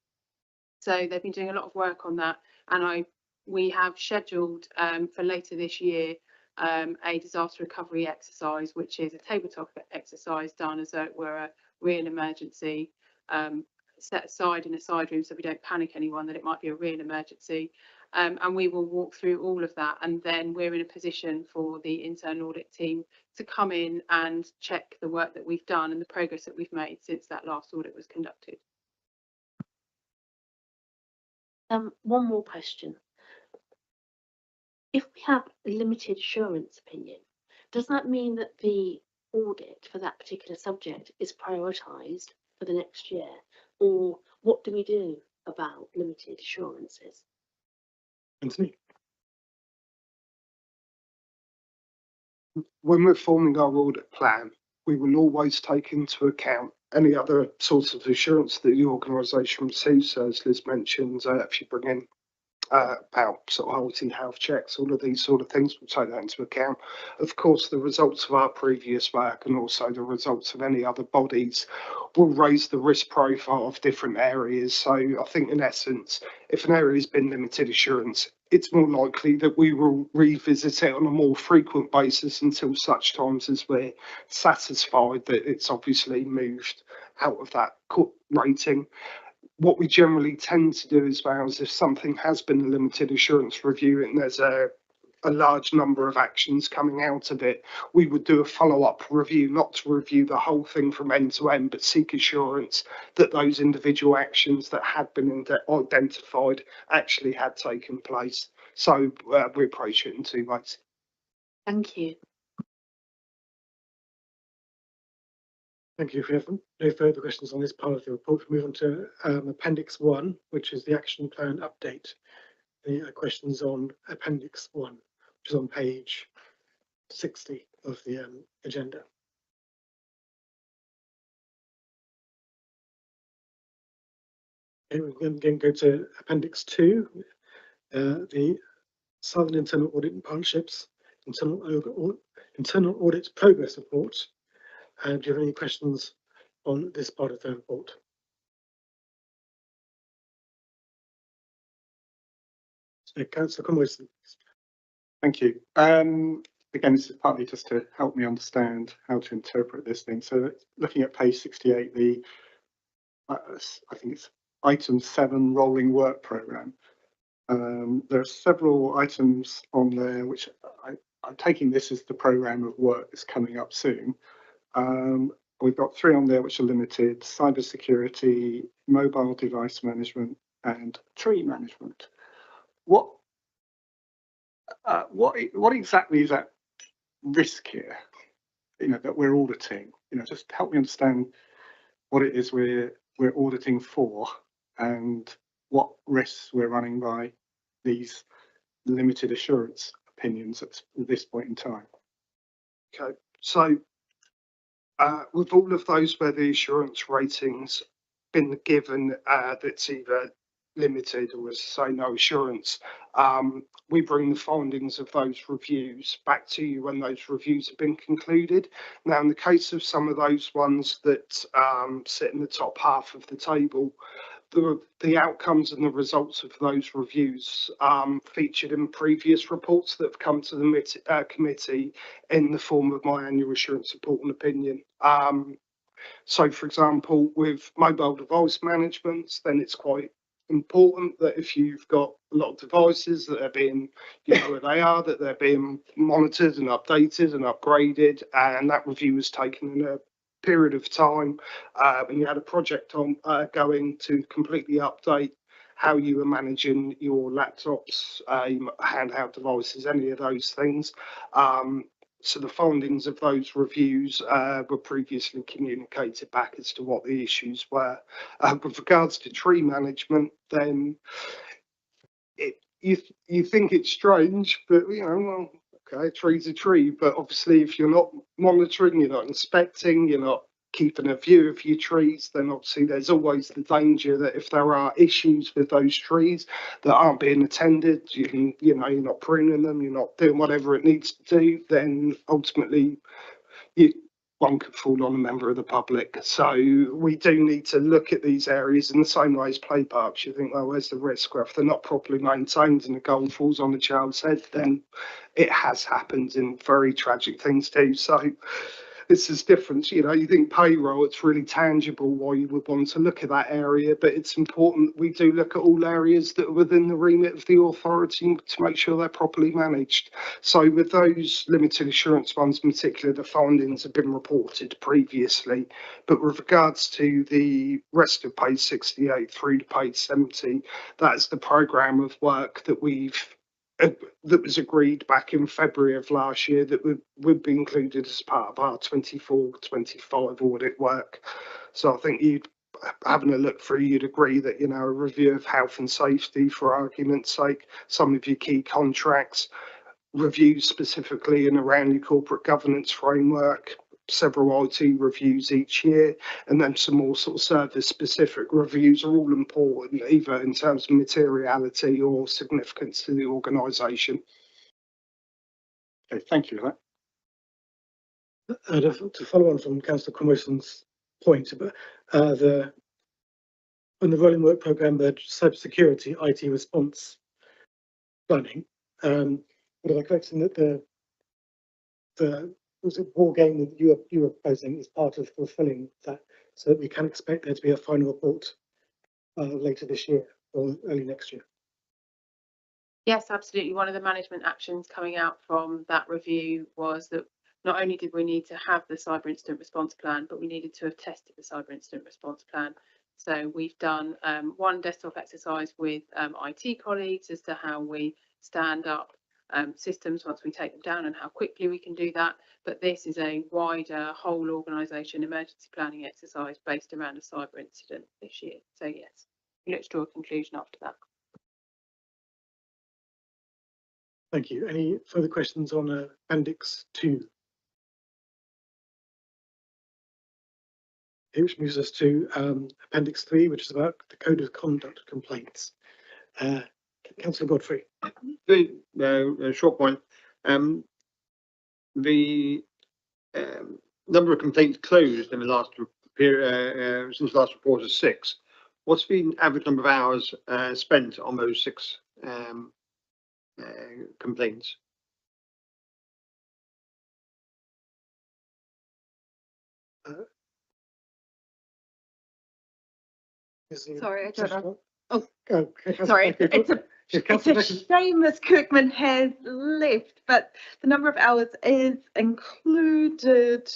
So they've been doing a lot of work on that, and we have scheduled for later this year a disaster recovery exercise, which is a tabletop exercise done as though it were a real emergency, set aside in a side room so we don't panic anyone that it might be a real emergency. And we will walk through all of that, and then we're in a position for the internal audit team to come in and check the work that we've done and the progress that we've made since that last audit was conducted. One more question. If we have a limited assurance opinion, does that mean that the audit for that particular subject is prioritised for the next year? Or what do we do about limited assurances? Anthony. When we're forming our audit plan, we will always take into account any other sorts of assurance that the organisation receives. So as Liz mentioned, if you bring in about sort of quality health checks, all of these sort of things, we'll take that into account. Of course, the results of our previous work and also the results of any other bodies will raise the risk profile of different areas. So I think in essence, if an area has been limited assurance, it's more likely that we will revisit it on a more frequent basis until such times as we're satisfied that it's obviously moved out of that rating. What we generally tend to do as well is if something has been a limited assurance review and there's a a large number of actions coming out of it, we would do a follow-up review, not to review the whole thing from end to end, but seek assurance that those individual actions that had been identified actually had taken place. So we approach it in two ways. Thank you. Thank you. If you have no further questions on this part of the report, we move on to Appendix 1, which is the action plan update. Any questions on Appendix 1, which is on page 60 of the agenda? Okay, we're going to go to Appendix 2, the Southern Internal Audit and Partnerships Internal Audit Progress Report. Do you have any questions on this part of the report? So, Councillor Conway-Smith. Thank you. Again, this is partly just to help me understand how to interpret this thing. So looking at page 68, I think it's item 7, rolling work programme. There are several items on there which I'm taking this as the programme of work that's coming up soon. We've got 3 on there which are limited: cyber security, mobile device management, and tree management. What exactly is that risk here, that we're auditing? Just help me understand what it is we're auditing for and what risks we're running by these limited assurance opinions at this point in time. Okay, so with all of those where the assurance ratings been given that's either limited or, as I say, no assurance, we bring the findings of those reviews back to you when those reviews have been concluded. Now, in the case of some of those ones that sit in the top half of the table, the outcomes and the results of those reviews featured in previous reports that have come to the committee in the form of my annual assurance report and opinion. So, for example, with mobile device management, then it's quite important that if you've got a lot of devices that are being, where they are, that they're being monitored and updated and upgraded, and that review was taken in a period of time when you had a project on going to completely update how you were managing your laptops, handheld devices, any of those things. So the findings of those reviews were previously communicated back as to what the issues were. With regards to tree management, then you think it's strange, but well, okay, a tree's a tree. But obviously, if you're not monitoring, you're not inspecting, you're not keeping a view of your trees, then obviously there's always the danger that if there are issues with those trees that aren't being attended, you're not pruning them, you're not doing whatever it needs to do, then ultimately one could fall on a member of the public. So we do need to look at these areas in the same way as play parks. You think, well, where's the risk? Well, if they're not properly maintained and a goal falls on a child's head, then it has happened in very tragic things too. So this is different. You think payroll, it's really tangible why you would want to look at that area, but it's important we do look at all areas that are within the remit of the authority to make sure they're properly managed. So with those limited assurance ones in particular, the findings have been reported previously, but with regards to the rest of page 68 through to page 70, that's the programme of work that that was agreed back in February of last year that would be included as part of our 24-25 audit work. So I think having a look through, you'd agree that, a review of health and safety, for argument's sake, some of your key contracts, reviews specifically and around your corporate governance framework, several IT reviews each year, and then some more sort of service specific reviews are all important, either in terms of materiality or significance to the organisation. Okay, thank you for that. To follow on from Councillor Conway-Smith's point about on the rolling work programme, the cybersecurity IT response planning, would I correct in that the war game that you were proposing is part of fulfilling that, so that we can expect there to be a final report later this year or early next year? Yes, absolutely. One of the management actions coming out from that review was that not only did we need to have the cyber incident response plan, but we needed to have tested the cyber incident response plan. So we've done one desktop exercise with IT colleagues as to how we stand up systems once we take them down and how quickly we can do that. But this is a wider whole organisation emergency planning exercise based around a cyber incident this year. So yes, we look to draw a conclusion after that. Thank you. Any further questions on Appendix 2? Which moves us to Appendix 3, which is about the Code of Conduct complaints. Councillor Godfrey. A short point. The number of complaints closed in the last period since the last report is 6. What's been average number of hours spent on those 6 complaints? Sorry, I don't know. Oh, okay, sorry, it's a shame Ms. Kirkman has left, but the number of hours is included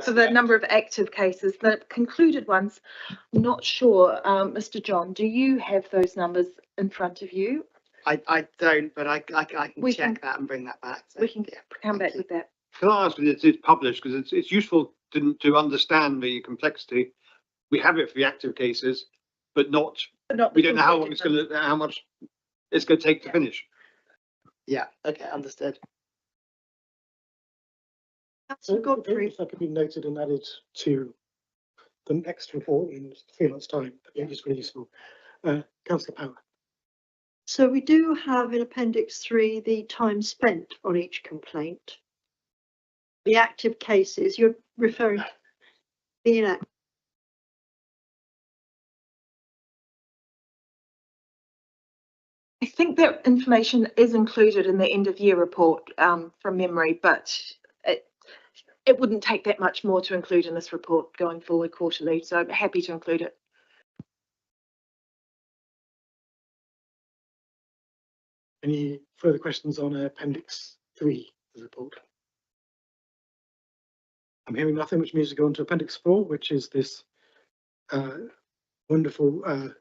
for the number of active cases. The concluded ones, I'm not sure. Mr. John, do you have those numbers in front of you? I don't, but I can check that and bring that back. So, We can come back with that. Can I ask if it's published, because it's useful to understand the complexity. We have it for the active cases, but not we don't know how long it's going to, how much it's going to take to finish. Yeah. Okay. Understood. So if that could be noted and added to the next report in 3 months' time, that'd be just really useful. Councillor Power. So we do have in Appendix 3 the time spent on each complaint. The active cases, you're referring to the inactive. I think that information is included in the end of year report from memory, but it wouldn't take that much more to include in this report going forward quarterly. So I'm happy to include it. Any further questions on Appendix 3 of the report? I'm hearing nothing, which means we go on to Appendix 4, which is this wonderful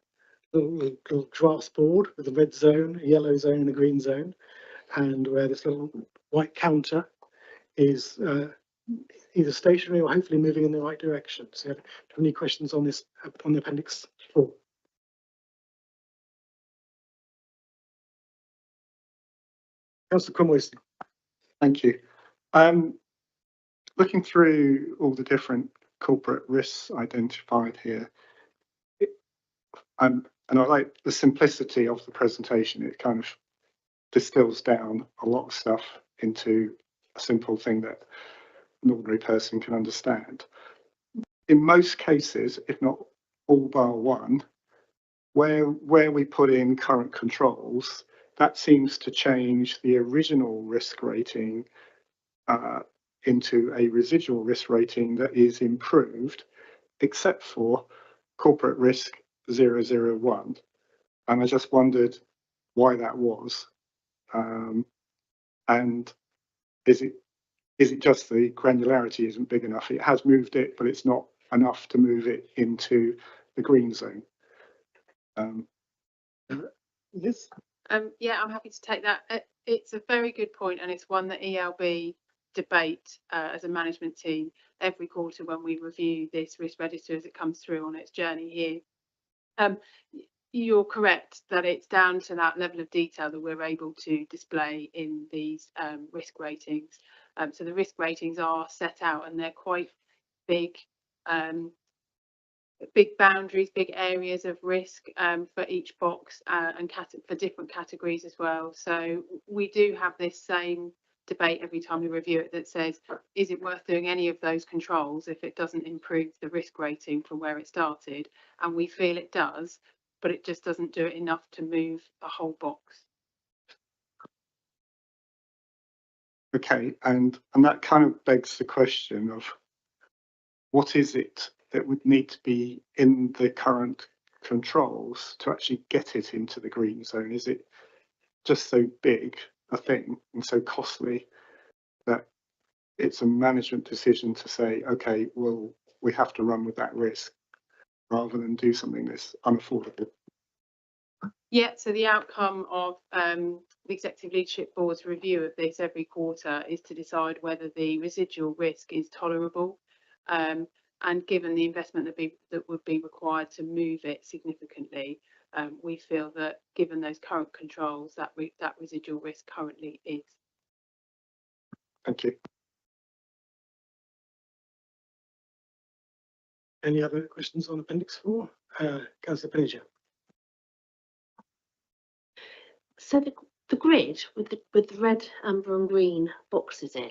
little grass board with a red zone, a yellow zone, and a green zone, and where this little white counter is either stationary or hopefully moving in the right direction. So, do you have any questions on this, on the Appendix 4? Councillor Cromwell. Thank you. Looking through all the different corporate risks identified here, and I like the simplicity of the presentation. It kind of distills down a lot of stuff into a simple thing that an ordinary person can understand. In most cases, if not all bar one, where we put in current controls, that seems to change the original risk rating into a residual risk rating that is improved, except for corporate risk 001. And I just wondered why that was. And is it just the granularity isn't big enough? It has moved it, but it's not enough to move it into the green zone. Yes. Yeah, I'm happy to take that. It's a very good point, and it's one that ELB debate as a management team every quarter when we review this risk register as it comes through on its journey here. You're correct that it's down to that level of detail that we're able to display in these risk ratings. So the risk ratings are set out, and they're quite big boundaries, big areas of risk for each box and for different categories as well. So we do have this same debate every time we review it that says, is it worth doing any of those controls if it doesn't improve the risk rating from where it started? And we feel it does, but it just doesn't do it enough to move the whole box. Okay, and that kind of begs the question of what is it that would need to be in the current controls to actually get it into the green zone? Is it just so big a thing and so costly that it's a management decision to say, okay, well, we have to run with that risk rather than do something that's unaffordable? Yeah, so the outcome of the Executive Leadership Board's review of this every quarter is to decide whether the residual risk is tolerable. And given the investment that would be required to move it significantly, we feel that given those current controls, that residual risk currently is. Thank you. Any other questions on Appendix 4? Councillor Pinniger. So the grid with the red, amber and green boxes in,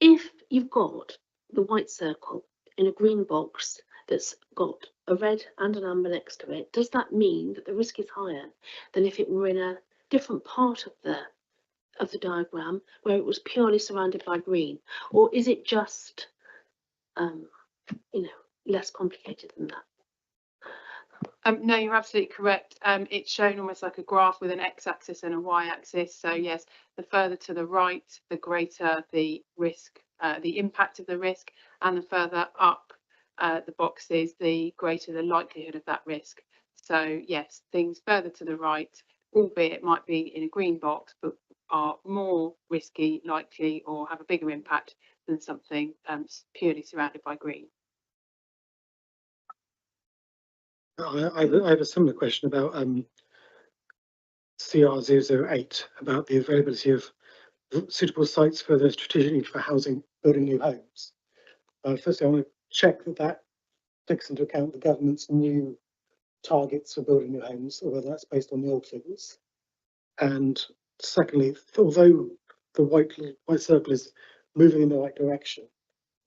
if you've got the white circle in a green box that's got a red and an amber next to it, does that mean that the risk is higher than if it were in a different part of the diagram where it was purely surrounded by green? Or is it just less complicated than that? No, you're absolutely correct. It's shown almost like a graph with an x-axis and a y-axis. So yes, the further to the right, the greater the risk, the impact of the risk, and the further up the boxes, the greater the likelihood of that risk. So yes, things further to the right, albeit it might be in a green box, but are more risky, likely, or have a bigger impact than something purely surrounded by green. I have a similar question about CR008, about the availability of suitable sites for the strategic need for housing, building new homes. Firstly, I want to check that takes into account the government's new targets for building new homes, or whether that's based on the old figures. And secondly, although the white circle is moving in the right direction,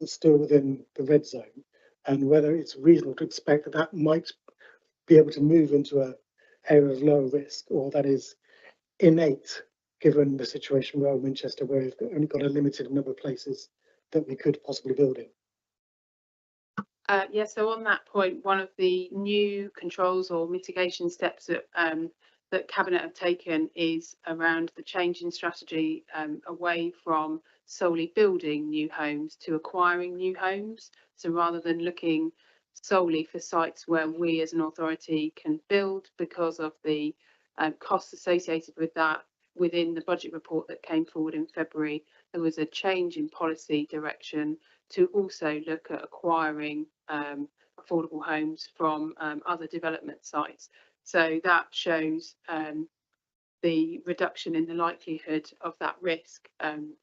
it's still within the red zone, and whether it's reasonable to expect that that might be able to move into an area of lower risk, or that is innate, given the situation we're in Winchester, where we've only got a limited number of places that we could possibly build in. Yeah, so on that point, one of the new controls or mitigation steps that that Cabinet have taken is around the change in strategy away from solely building new homes to acquiring new homes. So rather than looking solely for sites where we as an authority can build, because of the costs associated with that, within the budget report that came forward in February, there was a change in policy direction to also look at acquiring affordable homes from other development sites. So that shows the reduction in the likelihood of that risk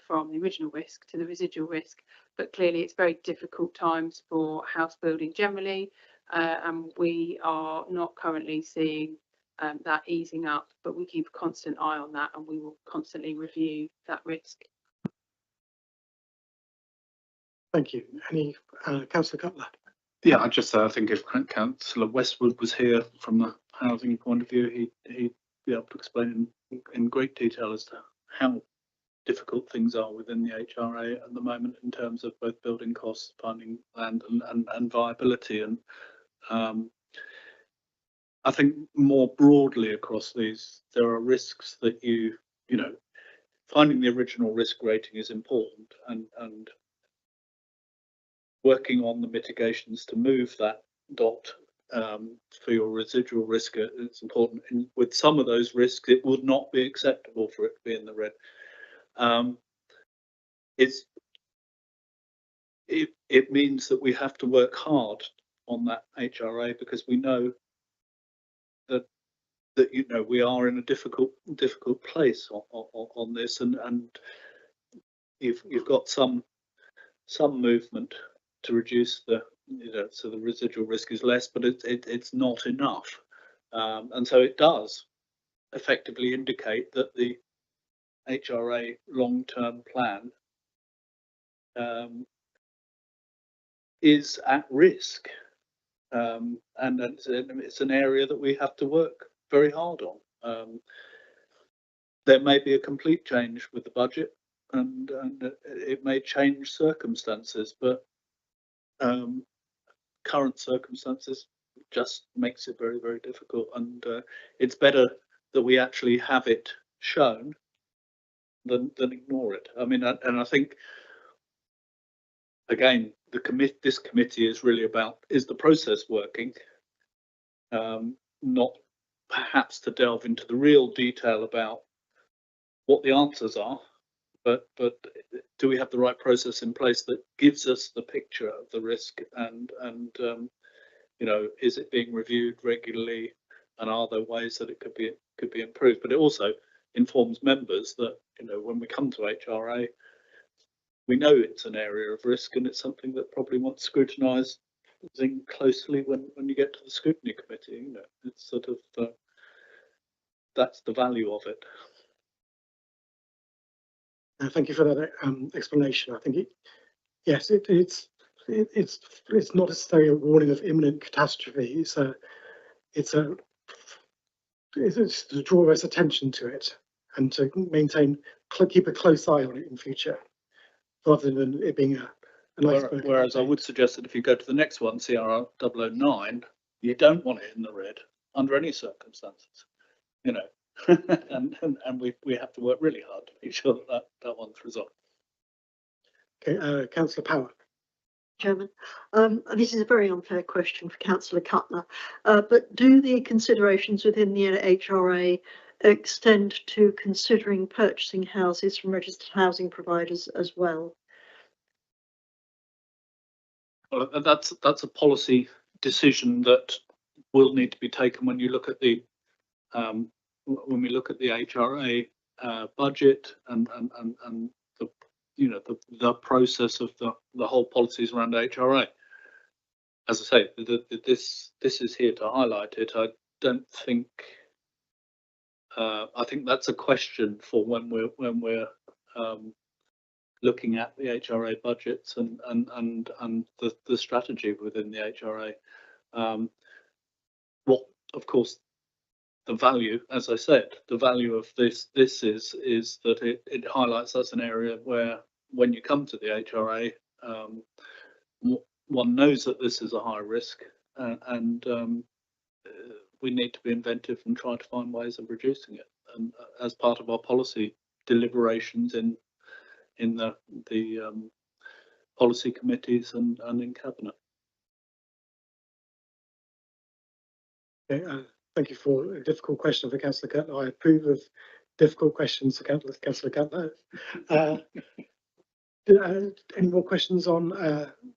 from the original risk to the residual risk. But clearly it's very difficult times for house building generally, and we are not currently seeing that easing up, but we keep a constant eye on that, and we will constantly review that risk. Thank you. Any Councillor Cutler? Yeah, I just think if Councillor Westwood was here from the housing point of view, he'd be able to explain in great detail as to how difficult things are within the HRA at the moment in terms of both building costs, finding land and viability. And I think more broadly across these, there are risks that you know, finding the original risk rating is important, and working on the mitigations to move that dot for your residual risk is important. And with some of those risks, it would not be acceptable for it to be in the red. It means that we have to work hard on that HRA, because we know that you know we are in a difficult place on this, and you've got some movement to reduce the, so the residual risk is less, but it's not enough, and so it does effectively indicate that the HRA long-term plan is at risk, and it's an area that we have to work very hard on. There may be a complete change with the budget, and it may change circumstances, but current circumstances just makes it very, very difficult. And it's better that we actually have it shown than ignore it. I mean, and I think, again, this committee is really about, is the process working? Not perhaps to delve into the real detail about what the answers are, but do we have the right process in place that gives us the picture of the risk, and you know, is it being reviewed regularly, and are there ways that it could be improved? But it also informs members that, you know, when we come to HRA, we know it's an area of risk, and it's something that probably wants scrutinising closely when you get to the scrutiny committee. You know, it's sort of that's the value of it. Thank you for that explanation. I think it's not necessarily a warning of imminent catastrophe. It's to draw us attention to it and to keep a close eye on it in future, rather than it being an iceberg. Whereas I would suggest that if you go to the next one, CRR 009, you don't want it in the red under any circumstances, you know. and we have to work really hard to make sure that one's resolved. Okay, Councillor Power. Chairman, this is a very unfair question for Councillor Cutler, but do the considerations within the HRA extend to considering purchasing houses from registered housing providers as well? Well, that's a policy decision that will need to be taken when you look at the when we look at the HRA budget and the, you know, the process of the whole policies around HRA. As I say, this is here to highlight it. I don't think. I think that's a question for when we're looking at the HRA budgets and the strategy within the HRA. What, of course, the value, as I said, the value of this is that it highlights us an area where, when you come to the HRA, one knows that this is a high risk, and we need to be inventive and try to find ways of reducing it, and as part of our policy deliberations in the policy committees and in cabinet. Okay, thank you for a difficult question for Councillor Cutler. I approve of difficult questions for Councillor Cutler. Any more questions on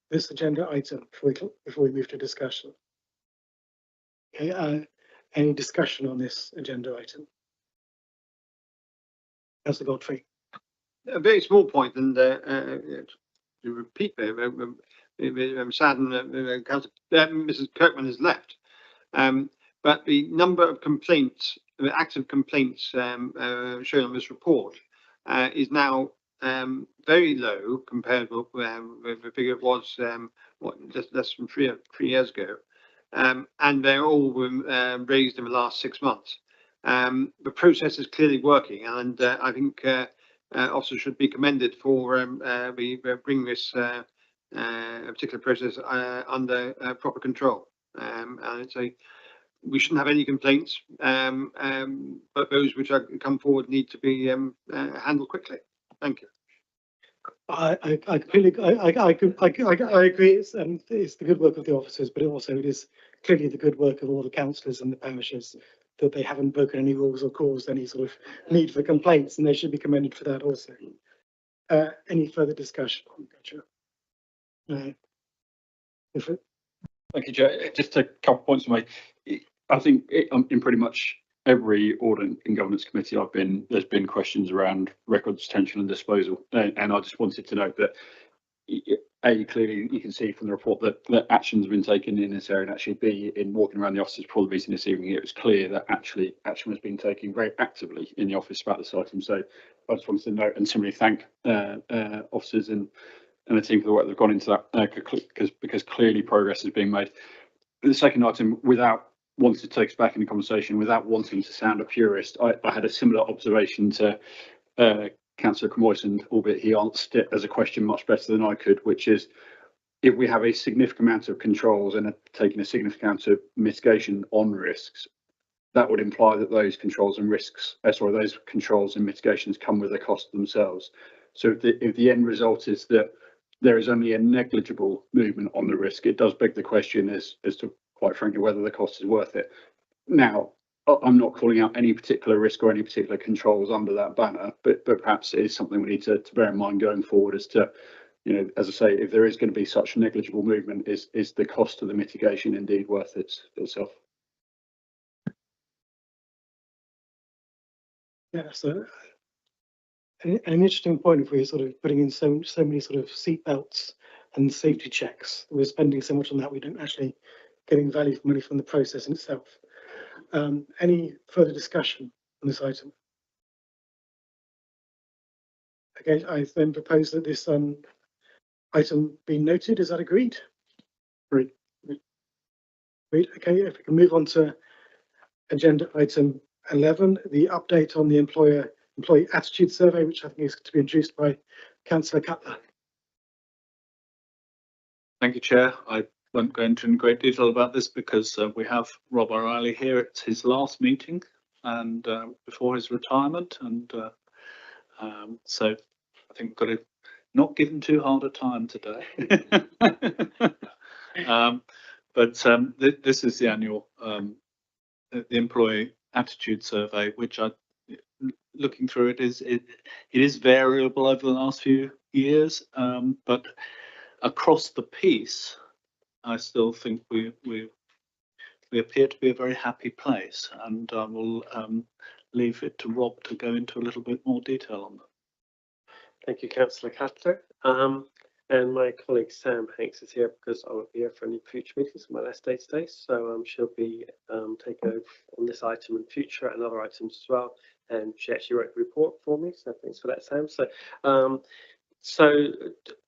this agenda item before we move to discussion? Okay, any discussion on this agenda item? Councillor Godfrey. A very small point, and to repeat, I'm saddened that Mrs. Kirkman has left. But the number of complaints, the active complaints shown on this report is now very low compared with the figure it was just less than three years ago, and they're all raised in the last 6 months. The process is clearly working, and I think officers should be commended for bringing this particular process under proper control. And it's we shouldn't have any complaints, but those which come forward need to be handled quickly. Thank you. I completely I agree. It's the good work of the officers, but it is clearly the good work of all the councillors and the parishes that they haven't broken any rules or caused any sort of need for complaints, and they should be commended for that also. Any further discussion? Thank you, Joe. Just a couple of points to make. I think in pretty much every audit and governance committee I've been, there's been questions around records retention and disposal, and I just wanted to note that clearly you can see from the report that actions have been taken in this area, and actually B, in walking around the offices before the meeting this evening, it was clear that actually action was being taken very actively in the office about this item. So I just wanted to note and simply thank officers and the team for the work they've gone into that, because clearly progress is being made. The second item, without wanting to take us back in the conversation, without wanting to sound a purist, I had a similar observation to Councillor Camoys, albeit he answered it as a question much better than I could, which is if we have a significant amount of controls and taking a significant amount of mitigation on risks, that would imply that those controls and risks, those controls and mitigations come with a cost themselves. So if the end result is that there is only a negligible movement on the risk, it does beg the question as to, quite frankly, whether the cost is worth it. Now, I'm not calling out any particular risk or any particular controls under that banner, but perhaps it is something we need to bear in mind going forward as to, you know, as I say, if there is going to be such negligible movement, is the cost of the mitigation indeed worth itself? Yeah, so an interesting point if we're sort of putting in so many sort of seat belts and safety checks. We're spending so much on that, we don't actually getting value for money from the process in itself. Any further discussion on this item? Okay, I then propose that this item be noted. Is that agreed? Agreed. Agreed. Okay, if we can move on to agenda item 11, the update on the employee attitude survey, which I think is to be introduced by Councillor Cutler. Thank you, Chair. I won't go into in great detail about this because we have Rob O'Reilly here. It's his last meeting and before his retirement, and so I think we've got to not give him too hard a time today. This is the annual the employee attitude survey, which looking through it is variable over the last few years, but across the piece, I still think we appear to be a very happy place, and I will leave it to Rob to go into a little bit more detail on that. Thank you, Councillor Cutler. And my colleague Sam Hanks is here because I won't be here for any future meetings, my last day today. So she'll be taking over on this item in future and other items as well. And she actually wrote the report for me, so thanks for that, Sam. So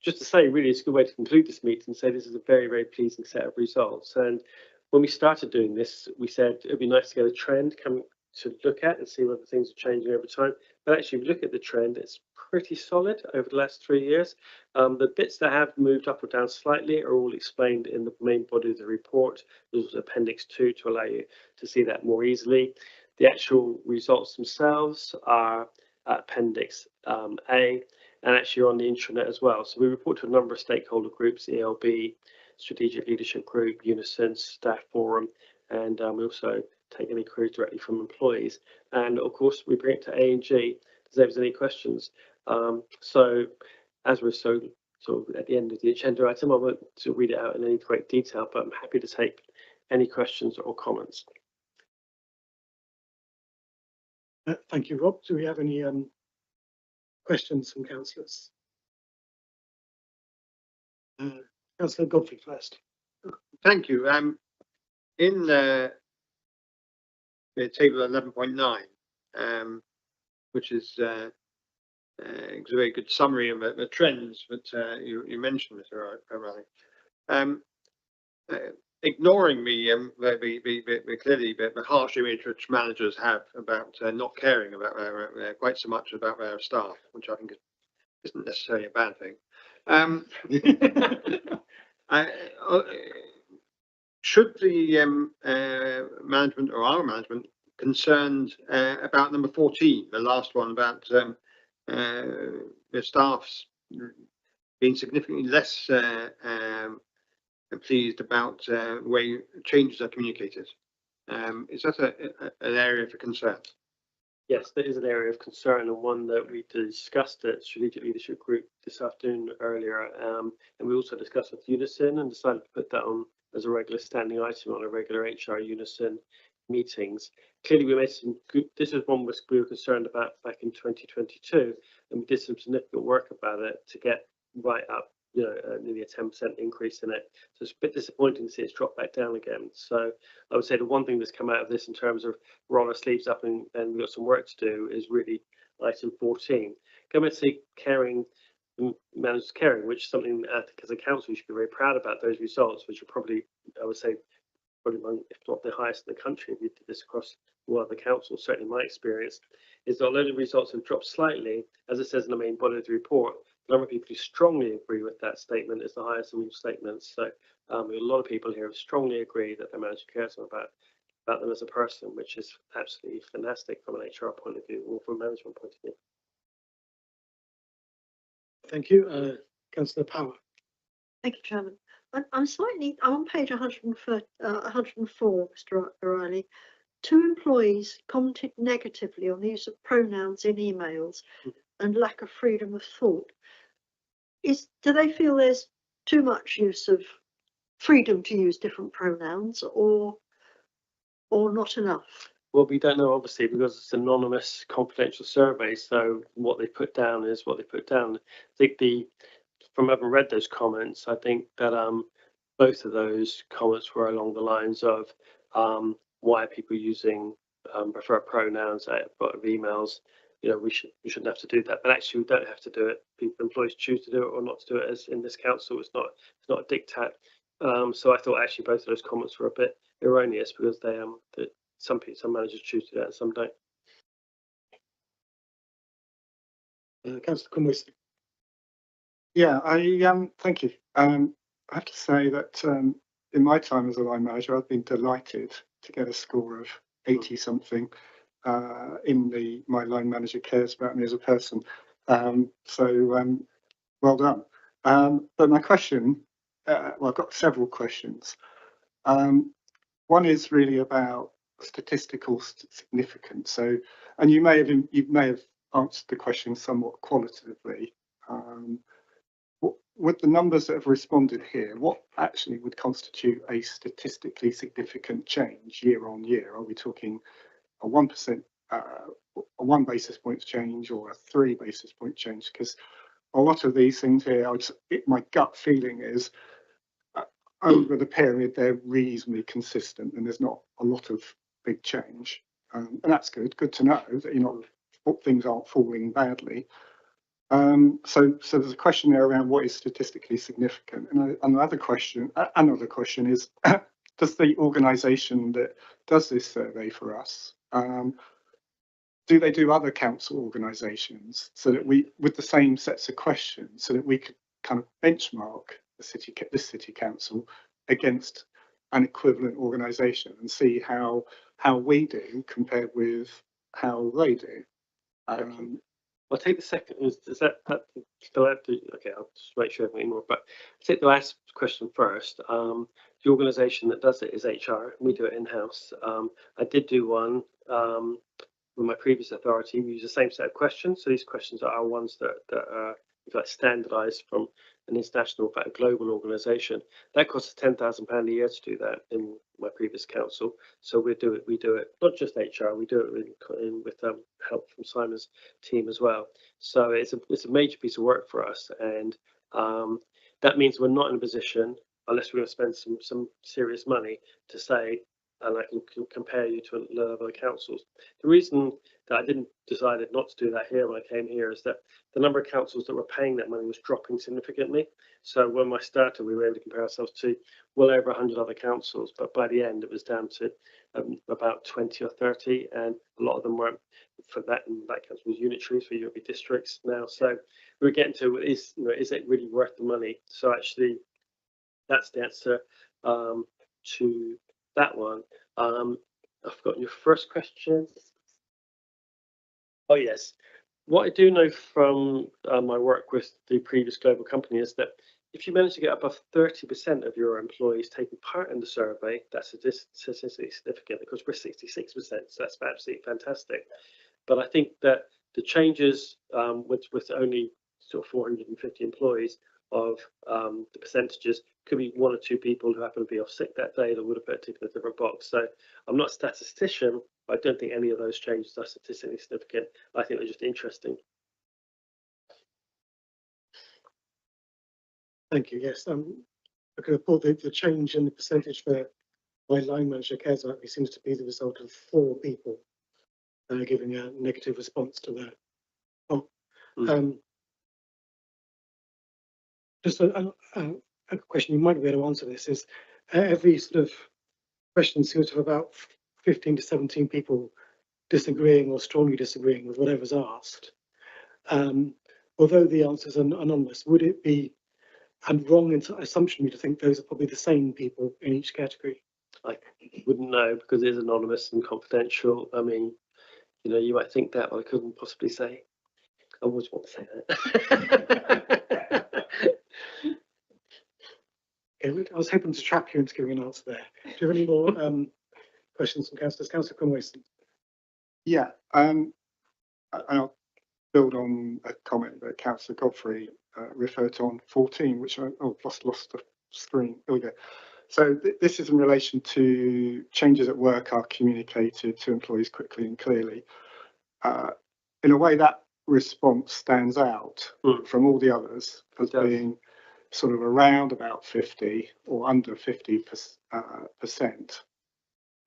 just to say, really, it's a good way to conclude this meeting and say this is a very, very pleasing set of results. And when we started doing this, we said it'd be nice to get a trend coming to look at and see whether things are changing over time. But actually, if you look at the trend, it's pretty solid over the last 3 years. The bits that have moved up or down slightly are all explained in the main body of the report. There's Appendix 2 to allow you to see that more easily. The actual results themselves are Appendix A, and actually on the intranet as well. So we report to a number of stakeholder groups, ELB, Strategic Leadership Group, Unison, Staff Forum, and we also take any queries directly from employees. And of course, we bring it to A&G if there's any questions. So as we're sort of at the end of the agenda item, I won't read it out in any great detail, but I'm happy to take any questions or comments. Thank you, Rob. Do we have any questions from councillors? Councillor Godfrey first. Thank you. In the table 11.9, which is a very good summary of the trends that you mentioned, Mr. O'Reilly. Ignoring clearly the harsh image which managers have about not caring about quite so much about their staff, which I think isn't necessarily a bad thing. Should the management or our management concerned about number 14, the last one about the staff's being significantly less pleased about the way changes are communicated? Is that an area for concern? Yes, there is an area of concern, and one that we discussed at Strategic Leadership Group this afternoon earlier, and we also discussed with Unison and decided to put that on as a regular standing item on a regular HR Unison meetings. Clearly, we made some good, this is one we were concerned about back in 2022, and we did some significant work about it to get right up, nearly a 10% increase in it. So it's a bit disappointing to see it's dropped back down again. So I would say the one thing that's come out of this in terms of roll our sleeves up and we've got some work to do is really item 14. Going to see caring, managers caring, which is something I think as a council we should be very proud about those results, which are probably, I would say, probably among, if not the highest in the country. If you did this across all other councils, certainly my experience, is that although the results have dropped slightly, as it says in the main body of the report, the number of people who strongly agree with that statement is the highest among statements. So a lot of people here strongly agree that their manager cares about them as a person, which is absolutely fantastic from an HR point of view or from a management point of view. Thank you. Councillor Power. Thank you, Chairman. I'm on page 104, 104, Mr. O'Reilly. 2 employees commented negatively on the use of pronouns in emails and lack of freedom of thought. Do they feel there's too much use of freedom to use different pronouns or not enough? Well, we don't know, obviously, because it's an anonymous, confidential survey. So what they put down is what they put down. I think from having read those comments, I think that both of those comments were along the lines of why are people using preferred pronouns out of emails. You know, we shouldn't have to do that, but actually we don't have to do it. Employees choose to do it or not to do it. As in this council, it's not a diktat. So I thought actually both of those comments were a bit erroneous because they some managers choose to do that and some don't. Councillor Cumwis. Yeah, thank you. I have to say that in my time as a line manager, I've been delighted to get a score of 80 something in my line manager cares about me as a person. So well done. But my question, well, I've got several questions. One is really about statistical significance. So, and you may have answered the question somewhat qualitatively. With the numbers that have responded here, what actually would constitute a statistically significant change year on year? Are we talking a 1%, a 1 basis point change, or a 3 basis point change? Because a lot of these things here, my gut feeling is over the period they're reasonably consistent, and there's not a lot of big change, and that's good. Good to know that things aren't falling badly. So there's a question there around what is statistically significant, and another question is, does the organisation that does this survey for us, do they do other council organisations so that with the same sets of questions, so that we could kind of benchmark this city council against an equivalent organisation and see how we do compared with how they do? I'll take the second. Is that still have to? Okay, I'll just make sure everything more. But I'll take the last question first. The organisation that does it is HR. We do it in house. I did do one with my previous authority. We use the same set of questions. So these questions are ones that are standardised from an international, in fact, a global organisation. That costs £10,000 a year to do that in my previous council. So we do it not just HR. We do it with help from Simon's team as well. So it's a major piece of work for us, and that means we're not in a position, unless we're going to spend some serious money, to say, and I can compare you to a lot of other councils. The reason that I decided not to do that here when I came here is that the number of councils that were paying that money was dropping significantly. So when I started, we were able to compare ourselves to well over 100 other councils, but by the end it was down to about 20 or 30, and a lot of them weren't. For that, and that council was unitaries for European districts now. So we were getting to is it really worth the money? So actually, that's the answer to that one. I've forgotten your first question. Oh yes, what I do know from my work with the previous global company is that if you manage to get above 30% of your employees taking part in the survey, that's statistically significant, because we're 66%, so that's absolutely fantastic. But I think that the changes with only sort of 450 employees of the percentages could be 1 or 2 people who happen to be off sick that day that would have put in a different box. So I'm not a statistician, but I don't think any of those changes are statistically significant. I think they're just interesting. Thank you. Yes, I can report that the change in the percentage for my line manager cares about me seems to be the result of 4 people giving a negative response to that. Just a question you might be able to answer this is, every sort of question seems to have about 15 to 17 people disagreeing or strongly disagreeing with whatever's asked. although the answers are anonymous, would it be a wrong assumption to think those are probably the same people in each category? I wouldn't know because it is anonymous and confidential. I mean, you know, you might think that, but I couldn't possibly say. I always want to say that. Okay, I was hoping to trap you into giving an answer there. Do you have any more questions from councillors? Councillor Conwayson. Yeah, I'll build on a comment that Councillor Godfrey referred to on 14, which I've lost the screen. Here we go. So this is in relation to changes at work are communicated to employees quickly and clearly. In a way, that response stands out from all the others as being sort of around about 50 or under 50%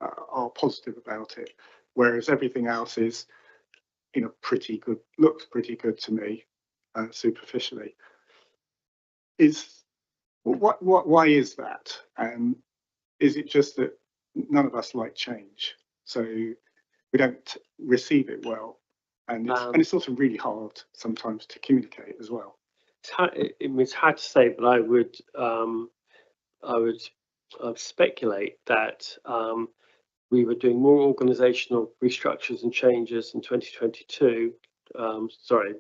are positive about it, whereas everything else is, you know, pretty good, looks pretty good to me, superficially. Why is that? And is it just that none of us like change, so we don't receive it well, and it's also really hard sometimes to communicate as well. It's hard to say, but I would speculate that we were doing more organisational restructures and changes in 2022. Sorry,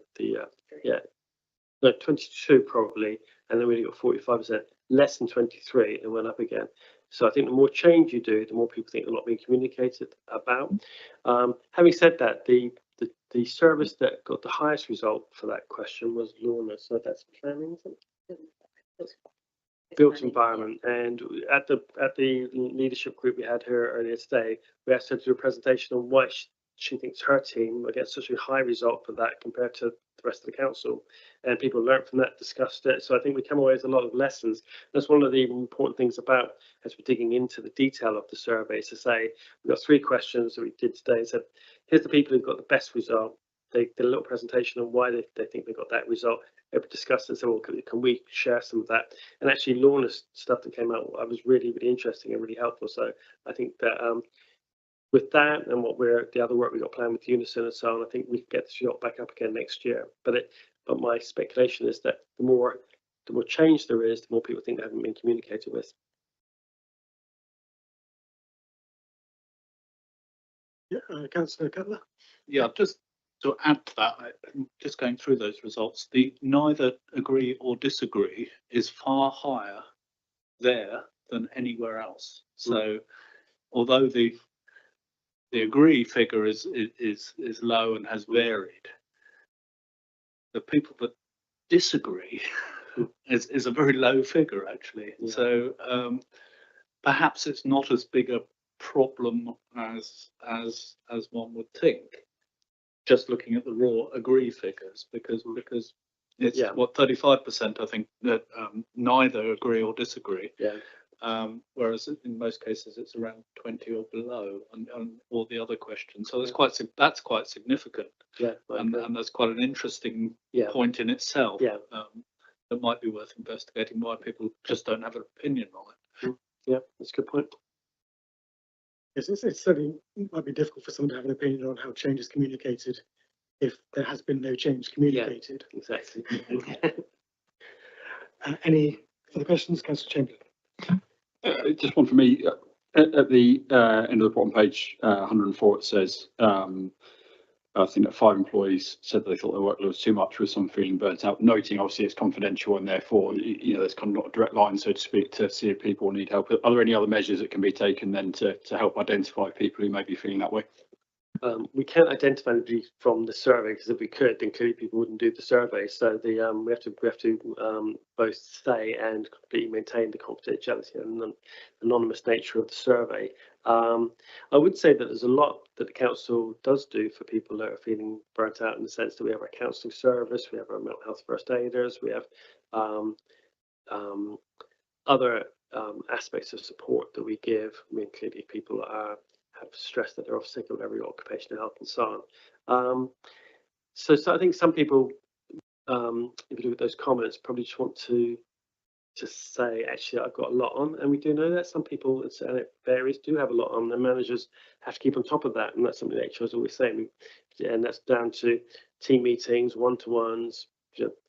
22 probably, and then we got 45%, less in 23, and went up again. So I think the more change you do, the more people think they're not being communicated about. Having said that, the service that got the highest result for that question was Lorna. So that's planning, isn't it? Built environment. And at the leadership group we had here earlier today, we asked her to do a presentation on why she thinks her team will get such a high result for that compared to the rest of the council, and people learned from that, discussed it. So I think we come away with a lot of lessons. That's one of the important things about, as we're digging into the detail of the survey, to say we've got 3 questions that we did today. So here's the people who've got the best result. They did a little presentation on why they think they got that result. We discussed it, so well, can we share some of that? And actually Lorna's stuff that came out was really, really interesting and really helpful. So I think that with that and the other work we got planned with Unison and so on, I think we can get this result back up again next year. But my speculation is that the more change there is, the more people think they haven't been communicated with. Yeah, Councillor Cutler. Yeah, just to add to that, just going through those results, the neither agree or disagree is far higher there than anywhere else. So although the agree figure is low and has varied, the people that disagree is a very low figure actually. Yeah. So perhaps it's not as big a problem as one would think, just looking at the raw agree figures, because it's what 35% I think that neither agree or disagree. Yeah. Whereas in most cases it's around 20 or below on all the other questions. So that's quite significant. Yeah. And that's quite an interesting point in itself. Yeah. That might be worth investigating why people just don't have an opinion on it. Yeah, that's a good point. Yes, it certainly might be difficult for someone to have an opinion on how change is communicated if there has been no change communicated. Yeah, exactly. Any further questions, Councillor Chamberlain? Just one for me. At the end of the bottom page, 104, it says, I think that 5 employees said they thought their workload was too much, with some feeling burnt out, noting obviously it's confidential and therefore, you know, there's kind of not a direct line, so to speak, to see if people need help. Are there any other measures that can be taken then to help identify people who may be feeling that way? We can't identify anybody from the survey, because if we could, then clearly people wouldn't do the survey. So we have to both say and completely maintain the confidentiality and anonymous nature of the survey. I would say that there's a lot that the council does do for people that are feeling burnt out, in the sense that we have our counselling service, we have our mental health first aiders, we have other aspects of support that we give. I mean, clearly people have stress that they're off sick of every occupational health and so on. So I think some people, if you look at those comments, probably just want to say, actually, I've got a lot on, and we do know that some people, and it varies, do have a lot on. Their managers have to keep on top of that, and that's something that HR is always saying. And that's down to team meetings, one-to-ones,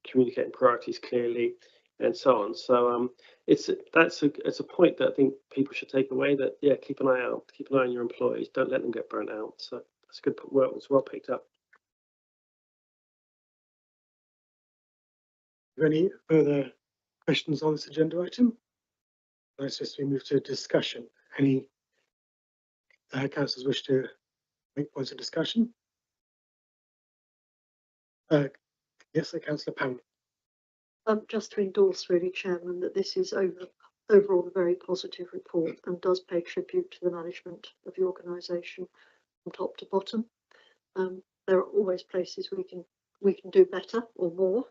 communicating priorities clearly, and so on. So it's a point that I think people should take away, that yeah, keep an eye out, keep an eye on your employees, don't let them get burnt out. So that's good work. It's well picked up. Any further questions on this agenda item? Let's just move to discussion. Any councillors wish to make points of discussion? Yes, Councillor Powell. Just to endorse really, Chairman, that this is overall a very positive report and does pay tribute to the management of the organisation from top to bottom. There are always places we can do better or more,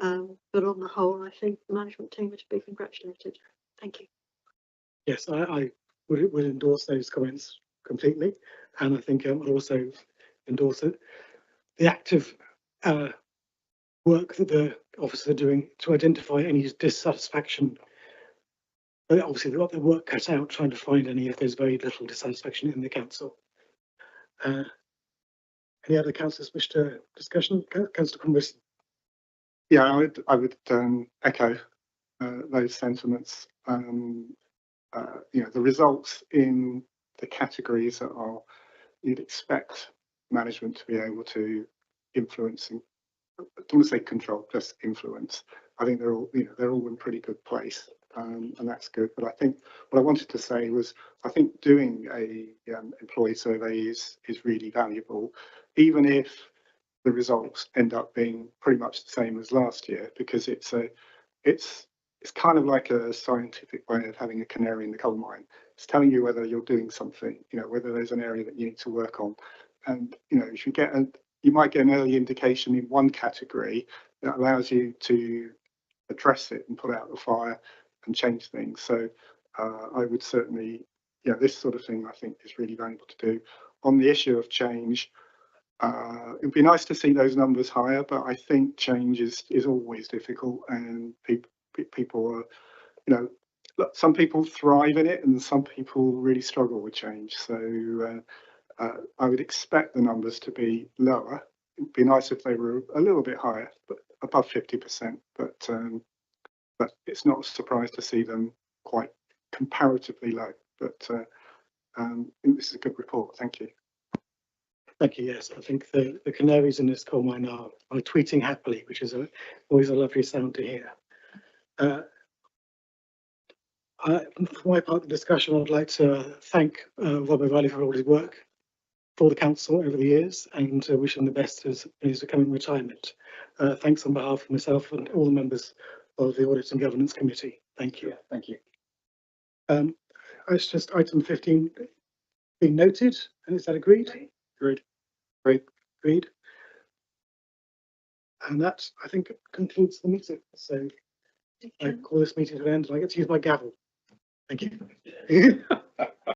but on the whole, I think the management team are to be congratulated. Thank you. Yes, I would endorse those comments completely, and I think I'll also endorse it. The active work that the officers are doing to identify any dissatisfaction. Obviously, they've got their work cut out trying to find any if there's very little dissatisfaction in the council. Any other councillors wish to discussion? Councillor Converse. Yeah, I would echo those sentiments. You know, the results in the categories that are you'd expect management to be able to influence, and I don't want to say control, just influence. I think they're all, you know, they're all in pretty good place, and that's good. But I think what I wanted to say was, I think doing a employee survey is really valuable, even if the results end up being pretty much the same as last year, because it's kind of like a scientific way of having a canary in the coal mine. It's telling you whether you're doing something, you know, whether there's an area that you need to work on. And, you know, if you get you might get an early indication in one category that allows you to address it and put out the fire and change things. So I would certainly, yeah, this sort of thing I think is really valuable to do. On the issue of change, it'd be nice to see those numbers higher, but I think change is always difficult, and people are, you know, some people thrive in it and some people really struggle with change. So I would expect the numbers to be lower. It'd be nice if they were a little bit higher, but above 50%. But it's not a surprise to see them quite comparatively low. But I think this is a good report. Thank you. Thank you. Yes, I think the canaries in this coal mine are tweeting happily, which is always a lovely sound to hear. For my part of the discussion, I'd like to thank Rob O'Reilly for all his work for the council over the years, and wish him the best as he's becoming retirement. Thanks on behalf of myself and all the members of the Audit and Governance Committee. Thank you. Yeah, thank you. It's just item 15 being noted, and is that agreed? Agreed. Agreed. And that, I think, concludes the meeting. So I call this meeting to an end, and I get to use my gavel. Thank you.